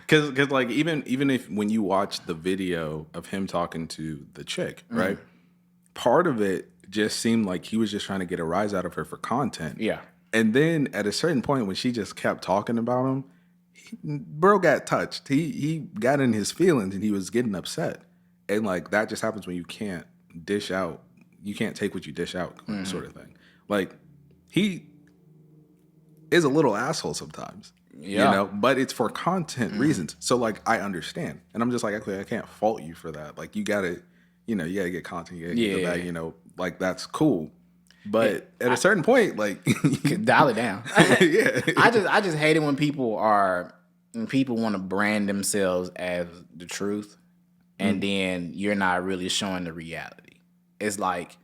Because like even if when you watch the video of him talking to the chick, right, part of it just seemed like he was just trying to get a rise out of her for content. Yeah. And then at a certain point when she just kept talking about him, bro got touched. He got in his feelings and he was getting upset. And like that just happens when you can't dish out. You can't take what you dish out, sort of thing. Like he is a little asshole sometimes. Yeah. You know, but it's for content reasons. So like I understand. And I'm just like, okay, I can't fault you for that. Like you gotta get content, you gotta get the bag, you know, like that's cool. But at a certain point, like dial it down. yeah. I just hate it when people want to brand themselves as the truth, and then you're not really showing the reality. It's like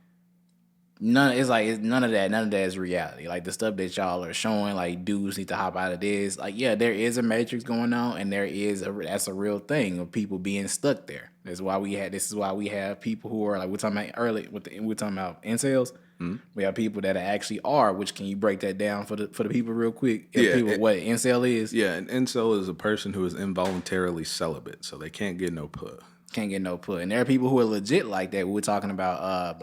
none of that is reality. Like the stuff that y'all are showing, like dudes need to hop out of this. Like yeah, there is a matrix going on, and that's a real thing of people being stuck there. This is why we have people who are like we're talking about early. We're talking about incels. We have people that actually are. Which can you break that down for the people real quick? What incel is? Yeah, an incel is a person who is involuntarily celibate, so they can't get no put. Can't get no put. And there are people who are legit like that. We're talking about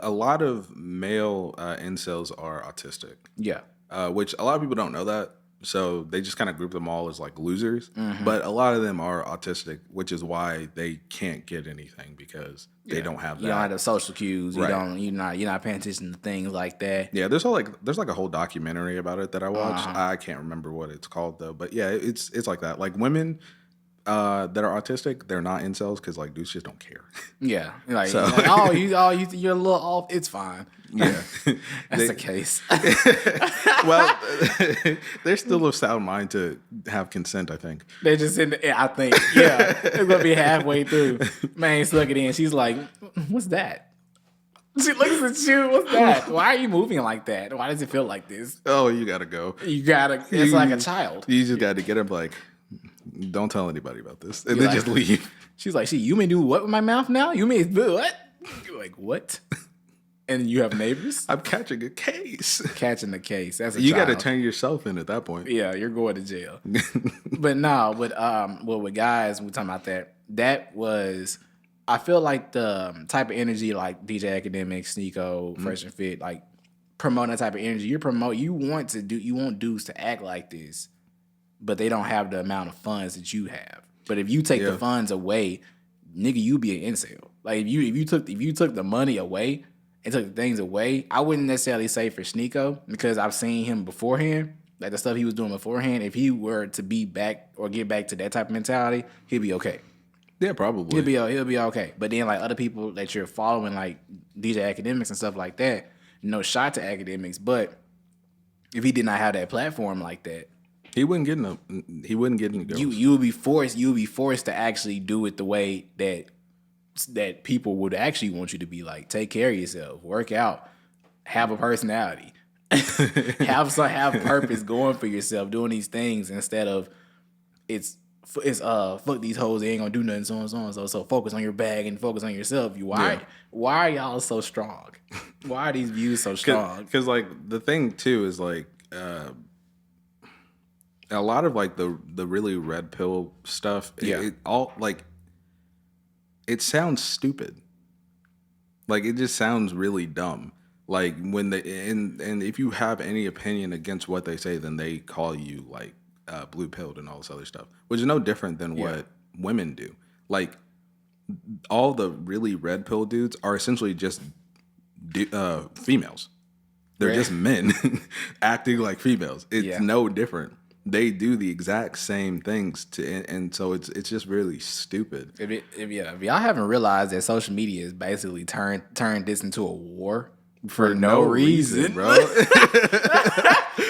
a lot of male incels are autistic. Yeah. Which a lot of people don't know that. So they just kind of group them all as like losers. But a lot of them are autistic, which is why they can't get anything because they don't have that. You don't have the social cues. Right. You're not paying attention to things like that. Yeah, there's like a whole documentary about it that I watched. I can't remember what it's called though. But yeah, it's like that. Like women that are autistic, they're not incels because like dudes just don't care. Yeah, like, So- you're a little off. It's fine. Yeah, That's the case. well, they're still of sound mind to have consent. I think. They're just in the. I think it's gonna be halfway through. Man, stuck it in. She's like, "What's that?" She looks at you. What's that? Why are you moving like that? Why does it feel like this? Oh, you gotta go. It's like a child. You just got to get him like, don't tell anybody about this, and then just leave. She's like, you may do what with my mouth now? You may do what? You're like, what? And you have neighbors? I'm catching a case. Catching the case. That's a You child. got to turn yourself in at that point. Yeah, you're going to jail. But no, with guys, we're talking about that. That was, I feel like the type of energy like DJ Akademiks, Sneeko, Fresh and Fit, like promoting that type of energy. You want dudes to act like this, but they don't have the amount of funds that you have. But if you take the funds away, nigga, you be an incel. Like if you took the money away and took the things away, I wouldn't necessarily say for Sneeko because I've seen him beforehand, like the stuff he was doing beforehand. If he were to be back or get back to that type of mentality, he'd be okay. Yeah, probably. He'll be okay. But then like other people that you're following, like DJ Akademiks and stuff like that, no shot to Akademiks, but if he did not have that platform like that, he wouldn't get any girls. You would be forced to actually do it the way that people would actually want you to be. Like, take care of yourself, work out, have a personality, have purpose going for yourself, doing these things instead of it's fuck these hoes, they ain't gonna do nothing, so and so. So focus on your bag and focus on yourself. Why are y'all so strong? Why are these views so strong? Because like the thing too is like a lot of like the really red pill stuff. It all like it sounds stupid. Like it just sounds really dumb. Like when and if you have any opinion against what they say, then they call you like blue pilled and all this other stuff, which is no different than what women do. Like all the really red pill dudes are essentially just females. They're just men acting like females. It's no different. They do the exact same things and so it's just really stupid. If y'all haven't realized that social media is basically turned this into a war for no reason, bro.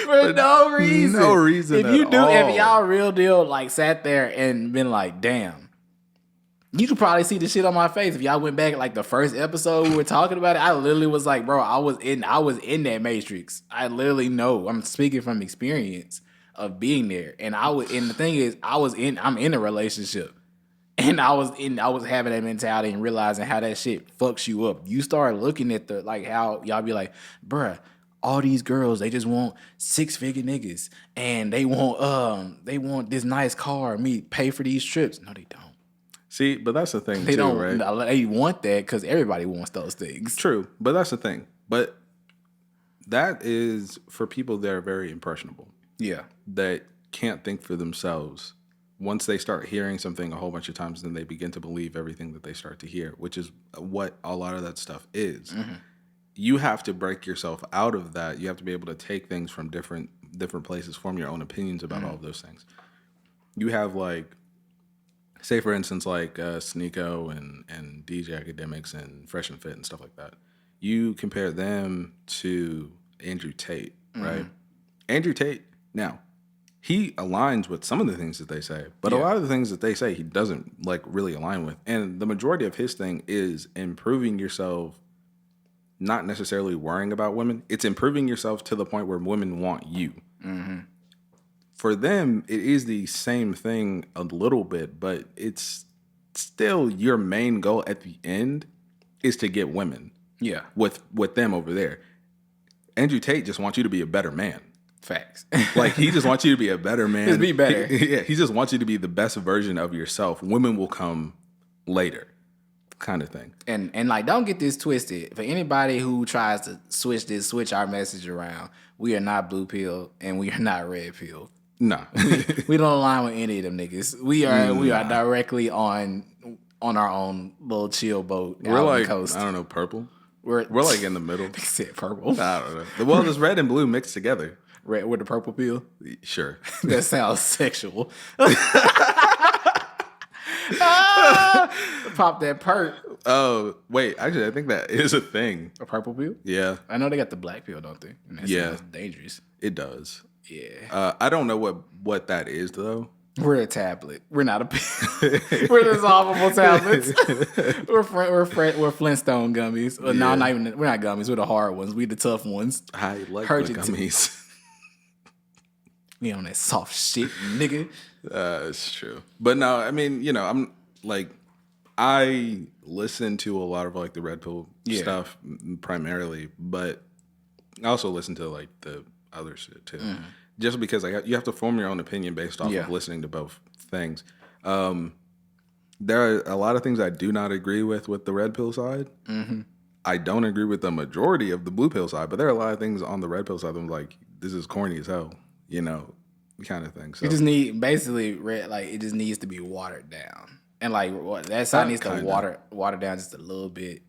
For no reason. No reason. If y'all real deal like sat there and been like, damn, You could probably see the shit on my face if y'all went back like the first episode we were talking about it. I literally was like, bro, I was in that matrix. I literally know. I'm speaking from experience of being there. And the thing is, I'm in a relationship. And I was having that mentality and realizing how that shit fucks you up. You start looking at how y'all be like, bruh, all these girls, they just want 6-figure niggas. And they want this nice car, me pay for these trips. No, they don't. See, but that's the thing They too, don't. right? They want that because everybody wants those things. True, but that's the thing. But that is for people that are very impressionable. Yeah. That can't think for themselves. Once they start hearing something a whole bunch of times, then they begin to believe everything that they start to hear, which is what a lot of that stuff is. Mm-hmm. You have to break yourself out of that. You have to be able to take things from different places, form your own opinions about all of those things. You have say for instance, Sneeko and DJ Akademiks and Fresh and Fit and stuff like that. You compare them to Andrew Tate, right? Andrew Tate, now, he aligns with some of the things that they say, but a lot of the things that they say he doesn't really align with. And the majority of his thing is improving yourself, not necessarily worrying about women. It's improving yourself to the point where women want you. Mm-hmm. For them, it is the same thing a little bit, but it's still your main goal at the end is to get women. Yeah. With them over there. Andrew Tate just wants you to be a better man. Facts. He just wants you to be a better man. Just be better. He just wants you to be the best version of yourself. Women will come later, kind of thing. And don't get this twisted. For anybody who tries to switch our message around, we are not blue pill and we are not red pill. No. we don't align with any of them niggas. We are directly on our own little chill boat. We're out on the coast. I don't know, purple. We're in the middle. They said purple. I don't know. Well, there's red and blue mixed together. Red with the purple pill? Sure. That sounds sexual. Pop that perk. Oh, wait. Actually, I think that is a thing. A purple pill? Yeah. I know they got the black pill, don't they? And that sounds dangerous. It does. Yeah. I don't know what that is, though. We're a tablet. We're not a pill. We're dissolvable tablets. we're Flintstone gummies. Well, no, we're not gummies. We're the hard ones. We the tough ones. I like the gummies. We on that soft shit, nigga. It's true. But no, I mean, I'm I listen to a lot of the Red Pill stuff primarily, but I also listen to the other shit too. Mm. Just because you have to form your own opinion based off of listening to both things. There are a lot of things I do not agree with the Red Pill side. Mm-hmm. I don't agree with the majority of the Blue Pill side, but there are a lot of things on the Red Pill side that I'm like, this is corny as hell, kind of thing. So it just it just needs to be watered down. And that side needs to water down just a little bit.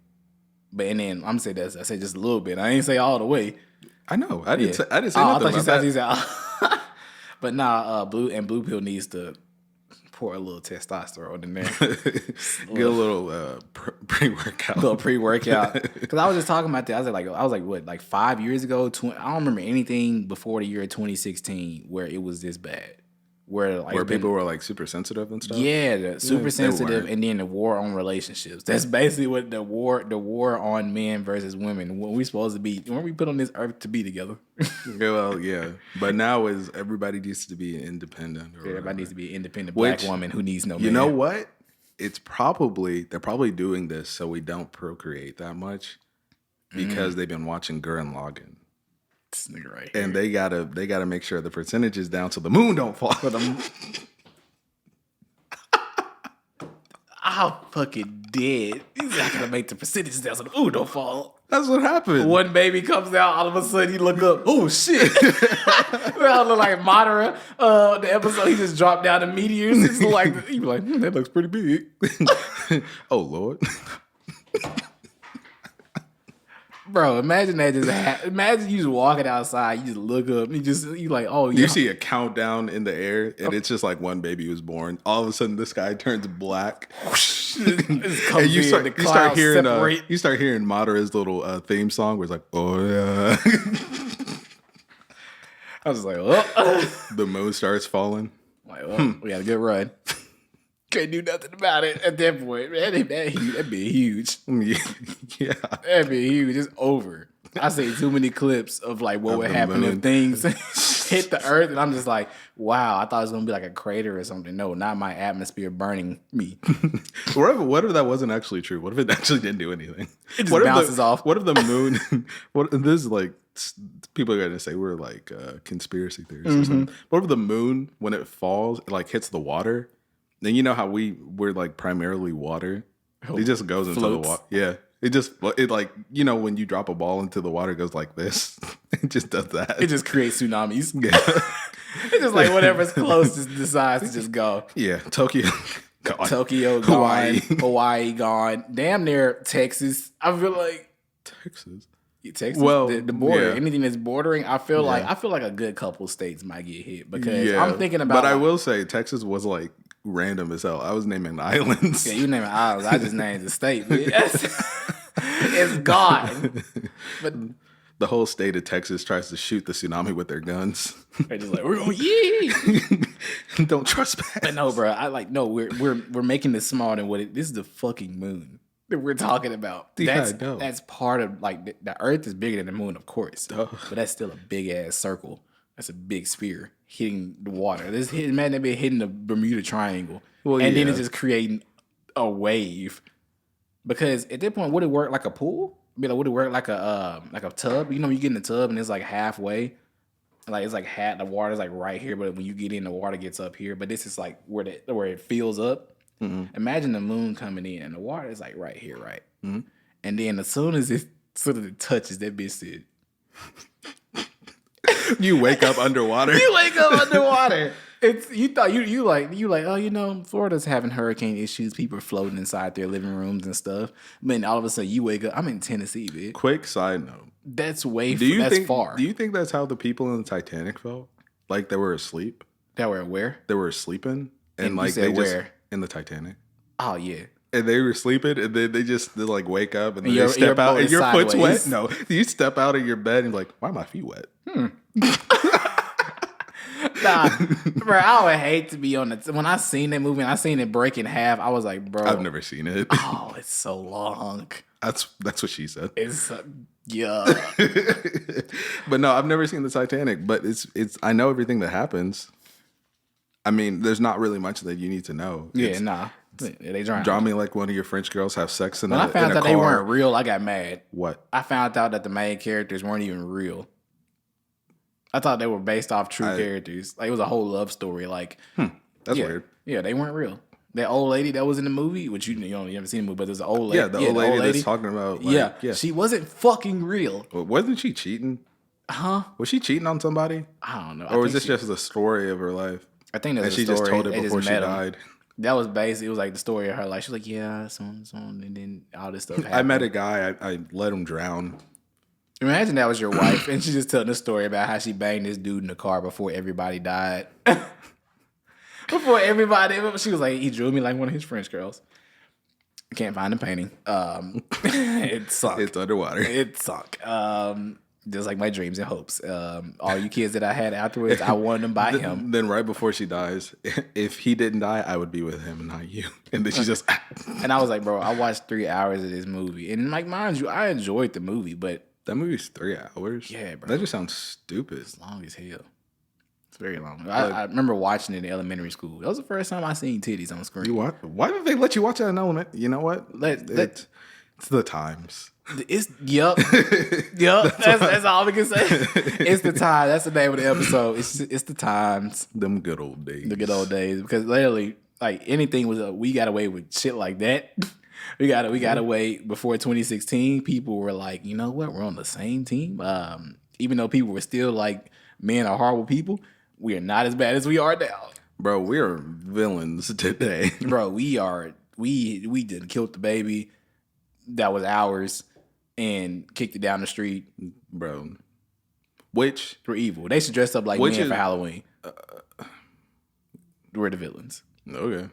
But and then I say just a little bit. I ain't say all the way. I know. I didn't say nothing about that. But blue pill needs to pour a little testosterone in there. Get a little pre-workout. Little pre-workout. Because I was just talking about that. I was like 5 years ago. I don't remember anything before the year 2016 where it was this bad. Where people were super sensitive and stuff. Yeah, super sensitive, and then the war on relationships. That's basically what the war on men versus women. What we supposed to be? Weren't we put on this earth to be together? Well, yeah, but now everybody needs to be independent. Everybody needs to be an independent black woman who needs no man. You know what? They're probably doing this so we don't procreate that much because they've been watching Gurren Lagann. This nigga right here. And they gotta make sure the percentage is down so the moon don't fall. I'm fucking dead. He's not gonna make the percentages down so the moon don't fall. That's what happened. One baby comes out, all of a sudden you look up, oh shit. We all look like Madara. The episode he just dropped down the meteors. It's you be like, that looks pretty big. Oh Lord. Bro, imagine that imagine you just walking outside, you just look up, you like, oh yeah. You see a countdown in the air, and it's just one baby was born. All of a sudden, the sky turns black, and you start hearing Madara's little theme song, where it's like, oh yeah. I was like, oh. The moon starts falling. We had a good run. Couldn't do nothing about it at that point. Man, that'd be huge. Yeah. That'd be huge. It's over. I see too many clips of like what Of would the happen moon. if things hit the earth, and I'm just like, wow, I thought it was gonna be like a crater or something. No, not my atmosphere burning me. What if that wasn't actually true? What if it actually didn't do anything? It just What if bounces off. What if the moon? This is like people are gonna say we're like conspiracy theories or something. What if the moon, when it falls, it like hits the water? Then you know how we're like primarily water. It just goes into Floats. the water. Yeah. It like, you know, when you drop a ball into the water, it goes like this. It just does that. It just creates tsunamis. Yeah. It's just like whatever's closest decides to just go. Yeah. Tokyo. Gone. Tokyo gone, Hawaii gone, damn near Texas. I feel like Texas. Texas, Well, the border, yeah. anything that's bordering. I feel like a good couple states might get hit because Yeah. I'm thinking about. But I like, will say Texas was like random as hell. I was naming islands. Yeah, you name it islands. I just named the state. But it's gone. But The whole state of Texas tries to shoot the tsunami with their guns. they're just like, we're going, yee. Don't trespass. But no, bro. We're making this smaller than what it. This is the fucking moon that we're talking about. Yeah, I know. That's part of like the Earth is bigger than the moon, of course. Duh. But that's still a big ass circle. That's a big sphere hitting the water. Imagine that be hitting the Bermuda Triangle, Well, and then yeah. it's just creating a wave. Because at that point, would it work like a pool? Would it work like a tub? You know, you get in the tub and it's like halfway. Like it's like the water's like right here, but when you get in, the water gets up here. But this is like where it fills up. Mm-hmm. Imagine the moon coming in and the water is like right here, right? Mm-hmm. And then as soon as it touches, that bitch said, You wake up underwater. you wake up underwater. It's you thought you like oh, you know, Florida's having hurricane issues. People are floating inside their living rooms and stuff. But then all of a sudden you wake up. I'm in Tennessee, bitch. Quick side note. That's way That's far. Do you think that's how the people in the Titanic felt? Like they were asleep? That were where? They were sleeping? And you like said they just where? in the Titanic. Oh yeah. And they were sleeping, and then they like wake up, and then your they step out, boat and is your foot's wet. sideways. No, you step out of your bed, and you're like, why are my feet wet? Nah, bro, I would hate to be on the. When I seen that movie and I seen it break in half, I was like, bro, I've never seen it. Oh, it's so long. That's what she said. It's yeah. But no, I've never seen the Titanic. But it's. I know everything that happens. I mean, there's not really much that you need to know. Yeah, nah. They drowned. Draw me like one of your French girls have sex in When a I found in a out they car. weren't real, I got mad. What? I found out that the main characters weren't even real. I thought they were based off true characters. Like it was a whole love story. Like That's yeah, weird. Yeah, they weren't real. That old lady that was in the movie, which you haven't seen the movie, but there's an old lady. Yeah, the old lady that's talking about. Like, yeah, she wasn't fucking real. Wasn't she cheating? Huh? Was she cheating on somebody? I don't know. Or was this just the story of her life? I think that's And a she story. just told it They before she met 'em. died. That was basically, it was like the story of her life. She was like, yeah, so and then all this stuff happened. I met a guy, I let him drown. Imagine that was your wife, and she's just telling a story about how she banged this dude in the car before everybody died. Before everybody, she was like, he drew me like one of his French girls. Can't find the painting. It sunk. It's underwater. It sunk. Just like my dreams and hopes. All you kids that I had afterwards, I wanted them by him. Then right before she dies, if he didn't die, I would be with him and not you. And then she just... And I was like, bro, I watched 3 hours of this movie. And like, mind you, I enjoyed the movie, but... That movie's 3 hours? Yeah, bro. That just sounds stupid. It's long as hell. It's very long. I remember watching it in elementary school. That was the first time I seen titties on screen. Why did they let you watch that in element? You know what? It's the times. It's yup. That's all we can say. It's the time. That's the name of the episode. It's the times. Them good old days. The good old days. Because literally, like anything was we got away with shit like that. We got away before 2016. People were like, you know what? We're on the same team. Even though people were still like, men are horrible people. We are not as bad as we are now. Bro, we are villains today. Bro, we did killed the baby that was ours and kicked it down the street. Bro. Which... We're evil. They should dress up like men for Halloween. We're the villains. Okay.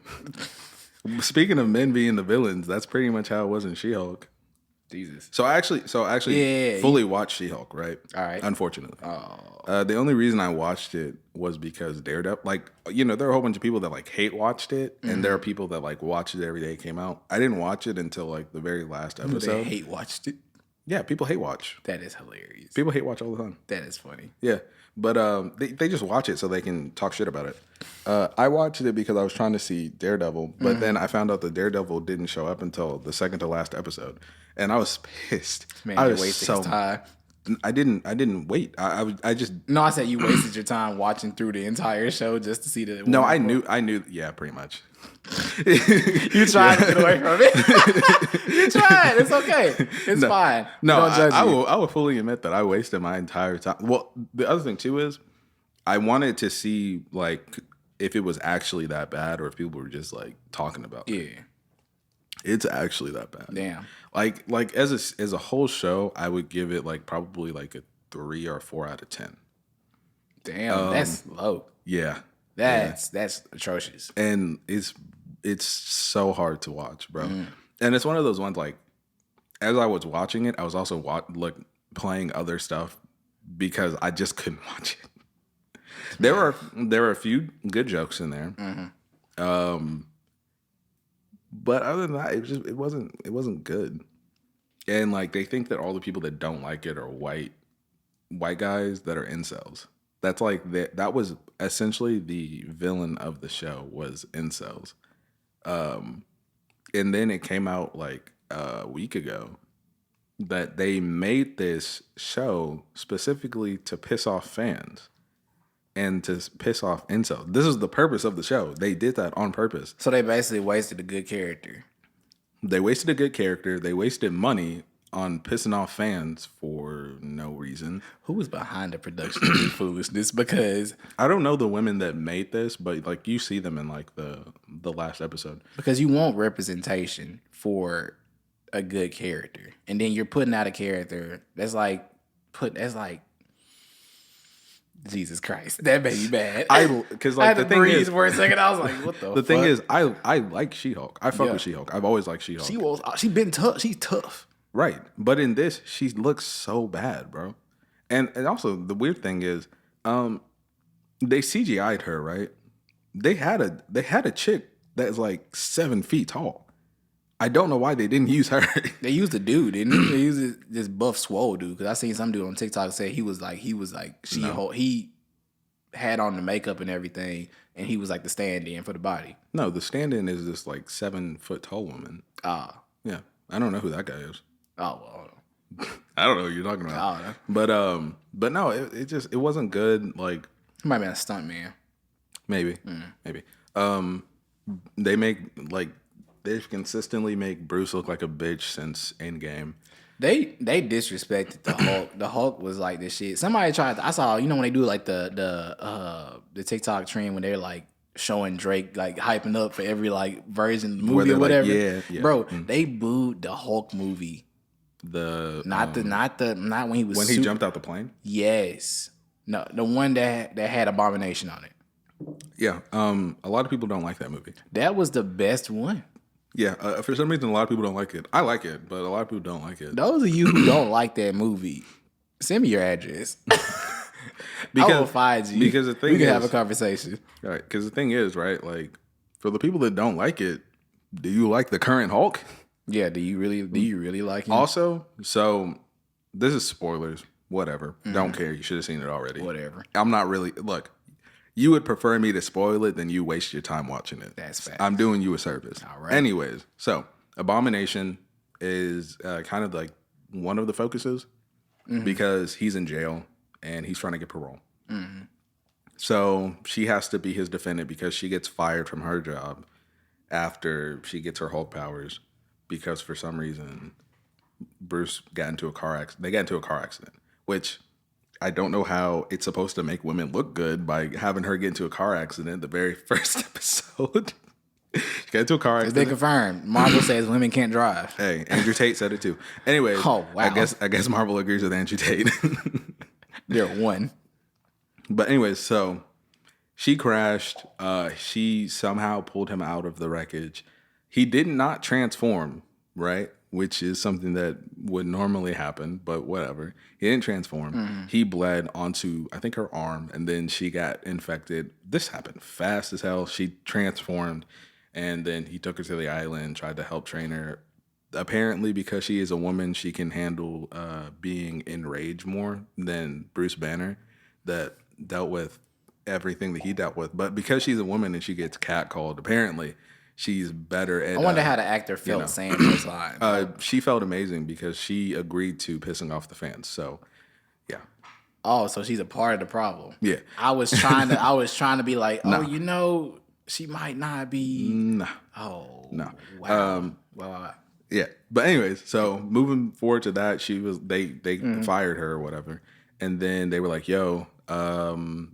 Speaking of men being the villains, that's pretty much how it was in She-Hulk. Jesus. So I actually Yeah, fully watched She-Hulk, right? All right. Unfortunately. Oh. The only reason I watched it was because Daredevil, like, you know, there are a whole bunch of people that like hate watched it, and there are people that like watched it every day it came out. I didn't watch it until like the very last episode. They hate watched it. Yeah, people hate watch. That is hilarious. People hate watch all the time. That is funny. Yeah, but they just watch it so they can talk shit about it. I watched it because I was trying to see Daredevil, but then I found out that Daredevil didn't show up until the second to last episode, and I was pissed. Man, I you was wasted his time. I didn't wait. I just No, I said you wasted your time watching through the entire show just to see the. no. I knew. Yeah, pretty much. You tried to get away from it. You tried. It's okay. It's fine. No, Don't judge I me. will fully admit that I wasted my entire time. Well, the other thing too is I wanted to see like if it was actually that bad or if people were just like talking about it. Yeah. It's actually that bad. Damn. Like as a whole show, I would give it like probably like a 3 or 4 out of 10. Damn. That's low. Yeah. That's atrocious. And it's so hard to watch, bro. And it's one of those ones like as I was watching it, I was also playing other stuff because I just couldn't watch it. There were a few good jokes in there. But other than that, it wasn't good. And like they think that all the people that don't like it are white guys that are incels. That's like that was essentially the villain of the show was incels. And then it came out like a week ago that they made this show specifically to piss off fans and to piss off incels. This is the purpose of the show. They did that on purpose. So they basically wasted a good character. They wasted a good character. They wasted money on pissing off fans for no reason. Who was behind the production of this foolishness? Because I don't know the women that made this, but like you see them in like the last episode. you want representation for a good character, and then you're putting out a character that's like Jesus Christ, that made me bad. Because I like had the to thing breathe is, for a second. I was like, what the? the thing is, I like She-Hulk. I fuck with She-Hulk. I've always liked She-Hulk. She been tough. She's tough. Right. But in this, she looks so bad, bro. And also the weird thing is, they CGI'd her, right? They had a chick that's like 7 feet tall. I don't know why they didn't use her. They used a dude, didn't they? They used this buff swole dude. Because I seen some dude on TikTok say he was like She-Hulk. He had on the makeup and everything, and he was like the stand-in for the body. No, the stand-in is this like 7 foot tall woman. Yeah. I don't know who that guy is. Oh well. I don't know what you're talking about. I don't know. But no, it wasn't good. Like He might be a stunt man. maybe. They've consistently make Bruce look like a bitch since Endgame. They disrespected the Hulk. The Hulk was like this shit. Somebody tried. I saw when they do like the TikTok trend when they're like showing Drake like hyping up for every like version of the movie or whatever. Like, yeah. Bro, they booed the Hulk movie. Not when he was he jumped out the plane. Yes, no, the one that had Abomination on it. Yeah, a lot of people don't like that movie. That was the best one. Yeah, for some reason, a lot of people don't like it. I like it, but a lot of people don't like it. Those of you who don't like that movie, send me your address. I will find you. Because the thing we can is, have a conversation. Right? Because the thing is, right? Like, for the people that don't like it, do you like the current Hulk? Yeah. Do you really like him? Also, so this is spoilers. Whatever. Don't care. You should have seen it already. Whatever. I'm not really look. You would prefer me to spoil it than you waste your time watching it. That's fact. I'm doing you a service. All right. Anyways, so Abomination is kind of like one of the focuses because he's in jail and he's trying to get parole. So she has to be his defendant because she gets fired from her job after she gets her Hulk powers because for some reason Bruce got into a car accident. They got into a car accident, which I don't know how it's supposed to make women look good by having her get into a car accident the very first episode. She got into a car accident. They confirmed. Marvel says women can't drive. Hey, Andrew Tate said it too. Anyways, Oh, wow. I guess Marvel agrees with Andrew Tate. They're one. But anyways, so she crashed. She somehow pulled him out of the wreckage. He did not transform, right? which is something that would normally happen, but whatever. He didn't transform. He bled onto, I think, her arm, and then she got infected. This happened fast as hell. She transformed, and then he took her to the island, tried to help train her. Apparently, because she is a woman, she can handle being enraged more than Bruce Banner, that dealt with everything that he dealt with. But because she's a woman and she gets catcalled, apparently she's better at. I wonder how the actor felt saying those lines. She felt amazing because she agreed to pissing off the fans. So, yeah. Oh, so she's a part of the problem. Yeah. I was trying to be like, oh, she might not be. No. Oh. No. Wow. Wow. Yeah, but anyways, so moving forward to that, they fired her or whatever, and then they were like, "Yo,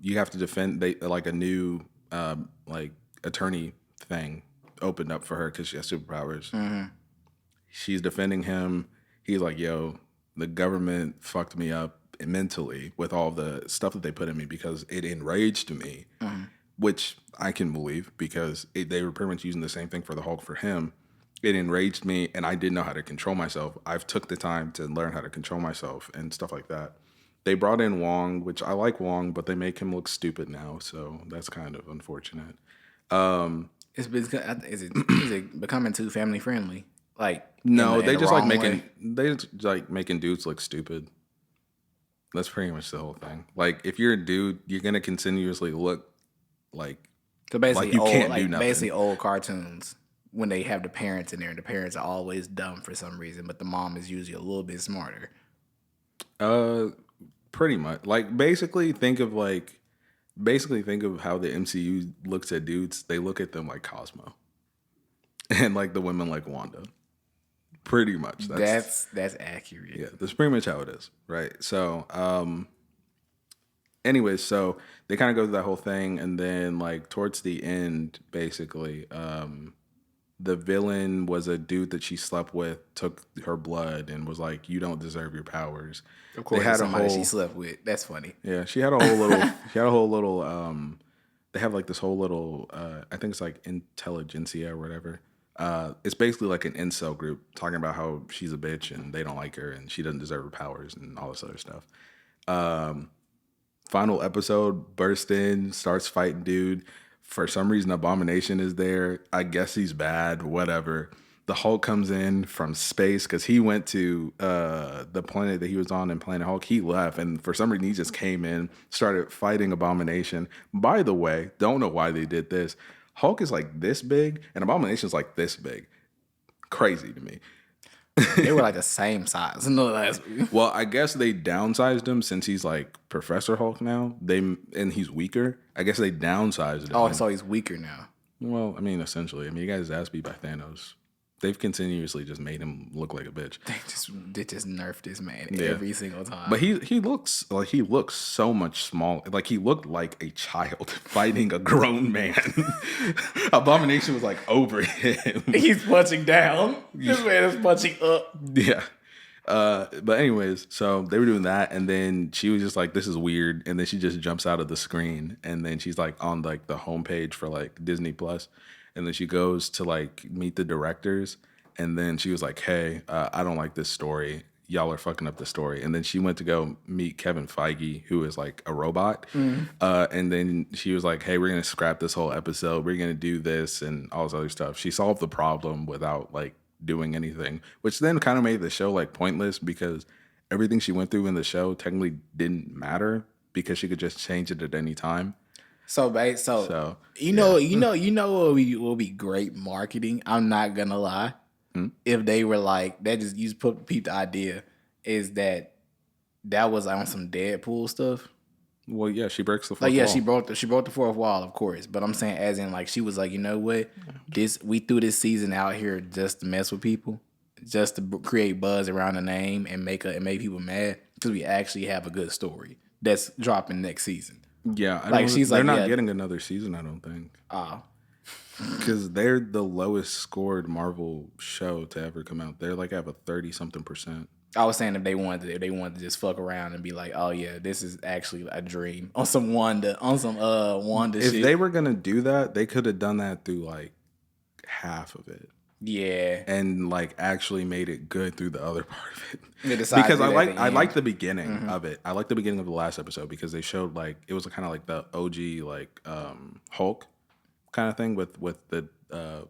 you have to defend." A new attorney thing opened up for her because she has superpowers. She's defending him. He's like, "Yo, the government fucked me up mentally with all the stuff that they put in me because it enraged me," which I can believe because they were pretty much using the same thing for the Hulk for him. It enraged me, and I didn't know how to control myself. I've took the time to learn how to control myself and stuff like that. They brought in Wong, which I like Wong, but they make him look stupid now, so that's kind of unfortunate. Is it becoming too family friendly? Like no, they just like making making dudes look stupid. That's pretty much the whole thing. Like if you're a dude, you're gonna continuously look like basically you old, can't do nothing. Basically old cartoons. When they have the parents in there, and the parents are always dumb for some reason, but the mom is usually a little bit smarter. Pretty much. Like basically think of how the MCU looks at dudes. They look at them like Cosmo, and like the women like Wanda. Pretty much. That's accurate. Yeah, that's pretty much how it is, right? So, anyways, so they kind of go through that whole thing, and then like towards the end, basically, the villain was a dude that she slept with, took her blood, and was like, "You don't deserve your powers." Of course, they had somebody she slept with. That's funny. Yeah, she had a whole little. They have like this whole little. I think it's like intelligentsia or whatever. It's basically like an incel group talking about how she's a bitch and they don't like her and she doesn't deserve her powers and all this other stuff. Final episode, burst in, starts fighting dude. For some reason, Abomination is there. I guess he's bad, whatever. The Hulk comes in from space because he went to the planet that he was on in Planet Hulk. He left, and for some reason, he just came in, started fighting Abomination. By the way, don't know why they did this. Hulk is like this big, and Abomination's like this big. Crazy to me. They were like the same size. Well, I guess they downsized him since he's like Professor Hulk now. And he's weaker. I guess they downsized him. Oh, so he's weaker now. Well, I mean, essentially. I mean, you guys asked me by Thanos. They've continuously just made him look like a bitch. They just nerfed this man every single time. But he looks so much small. Like he looked like a child fighting a grown man. Abomination was like over him. He's punching down. This man is punching up. Yeah. But anyways, so they were doing that, and then she was just like, "This is weird," and then she just jumps out of the screen, and then she's like on like the homepage for like Disney Plus. And then she goes to like meet the directors, and then she was like, "Hey, I don't like this story. Y'all are fucking up the story." And then she went to go meet Kevin Feige, who is like a robot. And then she was like, "Hey, we're gonna scrap this whole episode. We're gonna do this and all this other stuff." She solved the problem without like doing anything, which then kind of made the show like pointless because everything she went through in the show technically didn't matter because she could just change it at any time. So you know what will be great marketing. I'm not gonna lie. If they were like that, just you just peep the idea is that was on some Deadpool stuff. Well, yeah, she breaks the fourth wall. Wall. she broke the fourth wall, of course. But I'm saying, as in, like, she was like, you know what, we threw this season out here just to mess with people, just to create buzz around the name and make people mad because we actually have a good story that's dropping next season. Yeah, they're not getting another season, I don't think. Because they're the lowest scored Marvel show to ever come out. They're like have a 30-something%. I was saying if they wanted to just fuck around and be like, oh yeah, this is actually a dream on some Wanda if shit. If they were gonna do that, they could have done that through like half of it. Yeah. and like actually made it good through the other part of it. Because I like the beginning of it. I like the beginning of the last episode because they showed like it was kind of like the OG like Hulk kind of thing with the I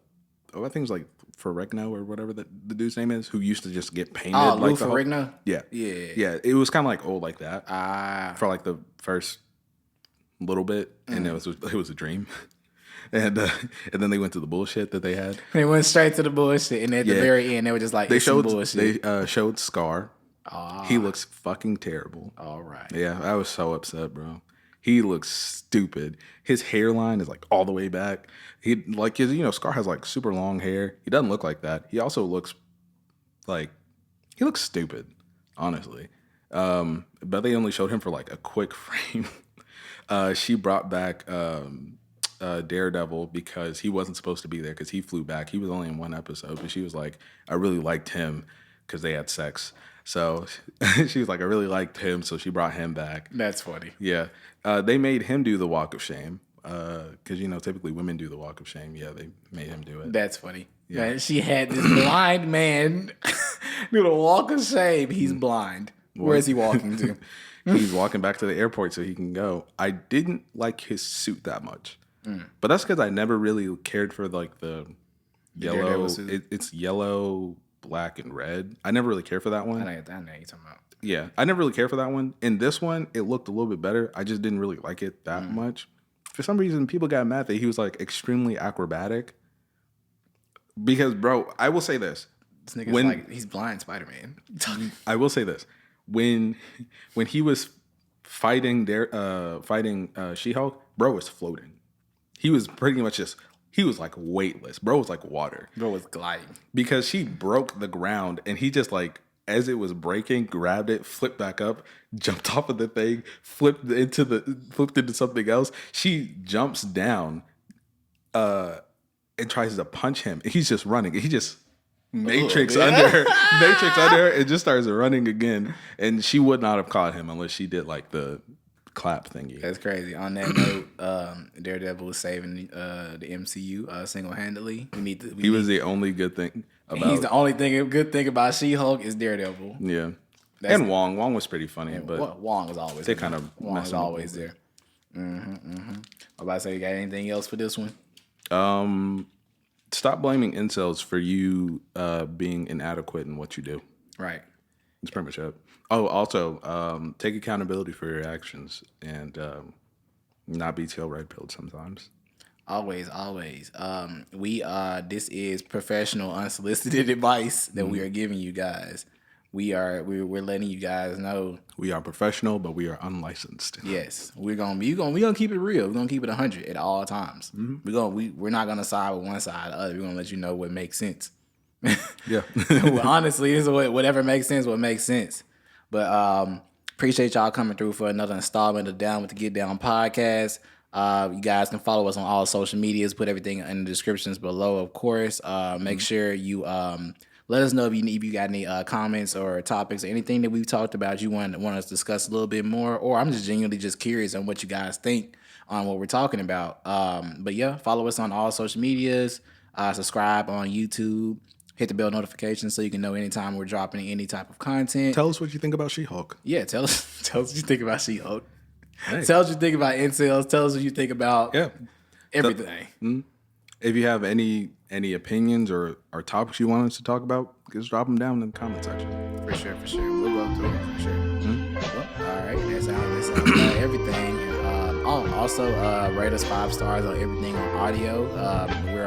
think it was like Ferrigno or whatever the dude's name is, who used to just get painted. Oh, like Lou Ferrigno? Yeah. It was kind of like old like that for like the first little bit, and it was a dream. And then they went to the bullshit that they had. They went straight to the bullshit, and at the very end, they were just like, they showed bullshit. They showed Scar. He looks fucking terrible. All right. Yeah, I was so upset, bro. He looks stupid. His hairline is like all the way back. He like his, Scar has like super long hair. He doesn't look like that. He also looks like he looks stupid, honestly. But they only showed him for like a quick frame. She brought back Daredevil because he wasn't supposed to be there because he flew back. He was only in one episode, but she was like, I really liked him because they had sex. So she was like, I really liked him, so she brought him back. That's funny. Yeah. They made him do the walk of shame because, typically women do the walk of shame. Yeah, they made him do it. That's funny. Yeah. Man, she had this blind man do the walk of shame. He's blind. Where is he walking to? He's walking back to the airport so he can go. I didn't like his suit that much. But that's because I never really cared for like the yellow. It's yellow, black, and red. I never really cared for that one. I know you're talking about. Yeah, I never really cared for that one. In this one, it looked a little bit better. I just didn't really like it that much. For some reason, people got mad that he was like extremely acrobatic. Because, bro, I will say this. This nigga's like, he's blind Spider-Man. I will say this. When he was fighting She-Hulk, bro was floating. He was pretty much he was like weightless. Bro was like water. Bro was gliding. Because she broke the ground and he just like, as it was breaking, grabbed it, flipped back up, jumped off of the thing, flipped into something else. She jumps down and tries to punch him. And he's just running. And he just Matrix under her and just starts running again. And she would not have caught him unless she did like the clap thingy. That's crazy. On that note, Daredevil was saving the MCU single-handedly. He was the only good thing about. He's the only good thing about She-Hulk is Daredevil. Yeah, and Wong was pretty funny, but Wong was always they there. kind of Wong was always there. I'm about to say, you got anything else for this one? Stop blaming incels for you being inadequate in what you do. Right. That's pretty much it. Oh, also, take accountability for your actions and not be tail red pilled sometimes. Always. This is professional, unsolicited advice that we are giving you guys. We're letting you guys know we are professional, but we are unlicensed. Yes, we're gonna keep it real. We're gonna keep it 100 at all times. We're not gonna side with one side or the other. We're gonna let you know what makes sense. Yeah. Well, honestly, this is whatever makes sense. What makes sense. But appreciate y'all coming through for another installment of Down with the Get Down podcast. You guys can follow us on all social medias. Put everything in the descriptions below, of course. Make sure you let us know if you got any comments or topics or anything that we've talked about you want us to discuss a little bit more. Or I'm just genuinely just curious on what you guys think on what we're talking about. But yeah, follow us on all social medias. Subscribe on YouTube. Hit the bell notification so you can know anytime we're dropping any type of content. Tell us what you think about She-Hulk. Yeah, tell us what you think about She-Hulk. Hey. Tell us what you think about incels. Tell us what you think about everything. If you have any opinions or topics you want us to talk about, just drop them down in the comment section. For sure. We'll go through it for sure. Well, all right, that's everything. Also, rate us 5 stars on everything on audio. We're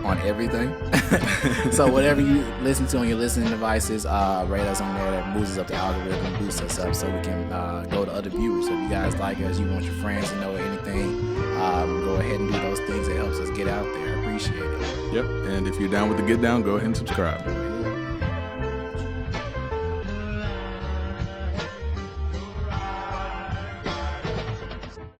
on everything. So whatever you listen to on your listening devices, rate us on there. That moves us up the algorithm, boosts us up so we can go to other viewers. So if you guys like us, you want your friends to know anything, go ahead and do those things. It helps us get out there. I appreciate it. Yep. And if you're down with the Get Down, go ahead and subscribe.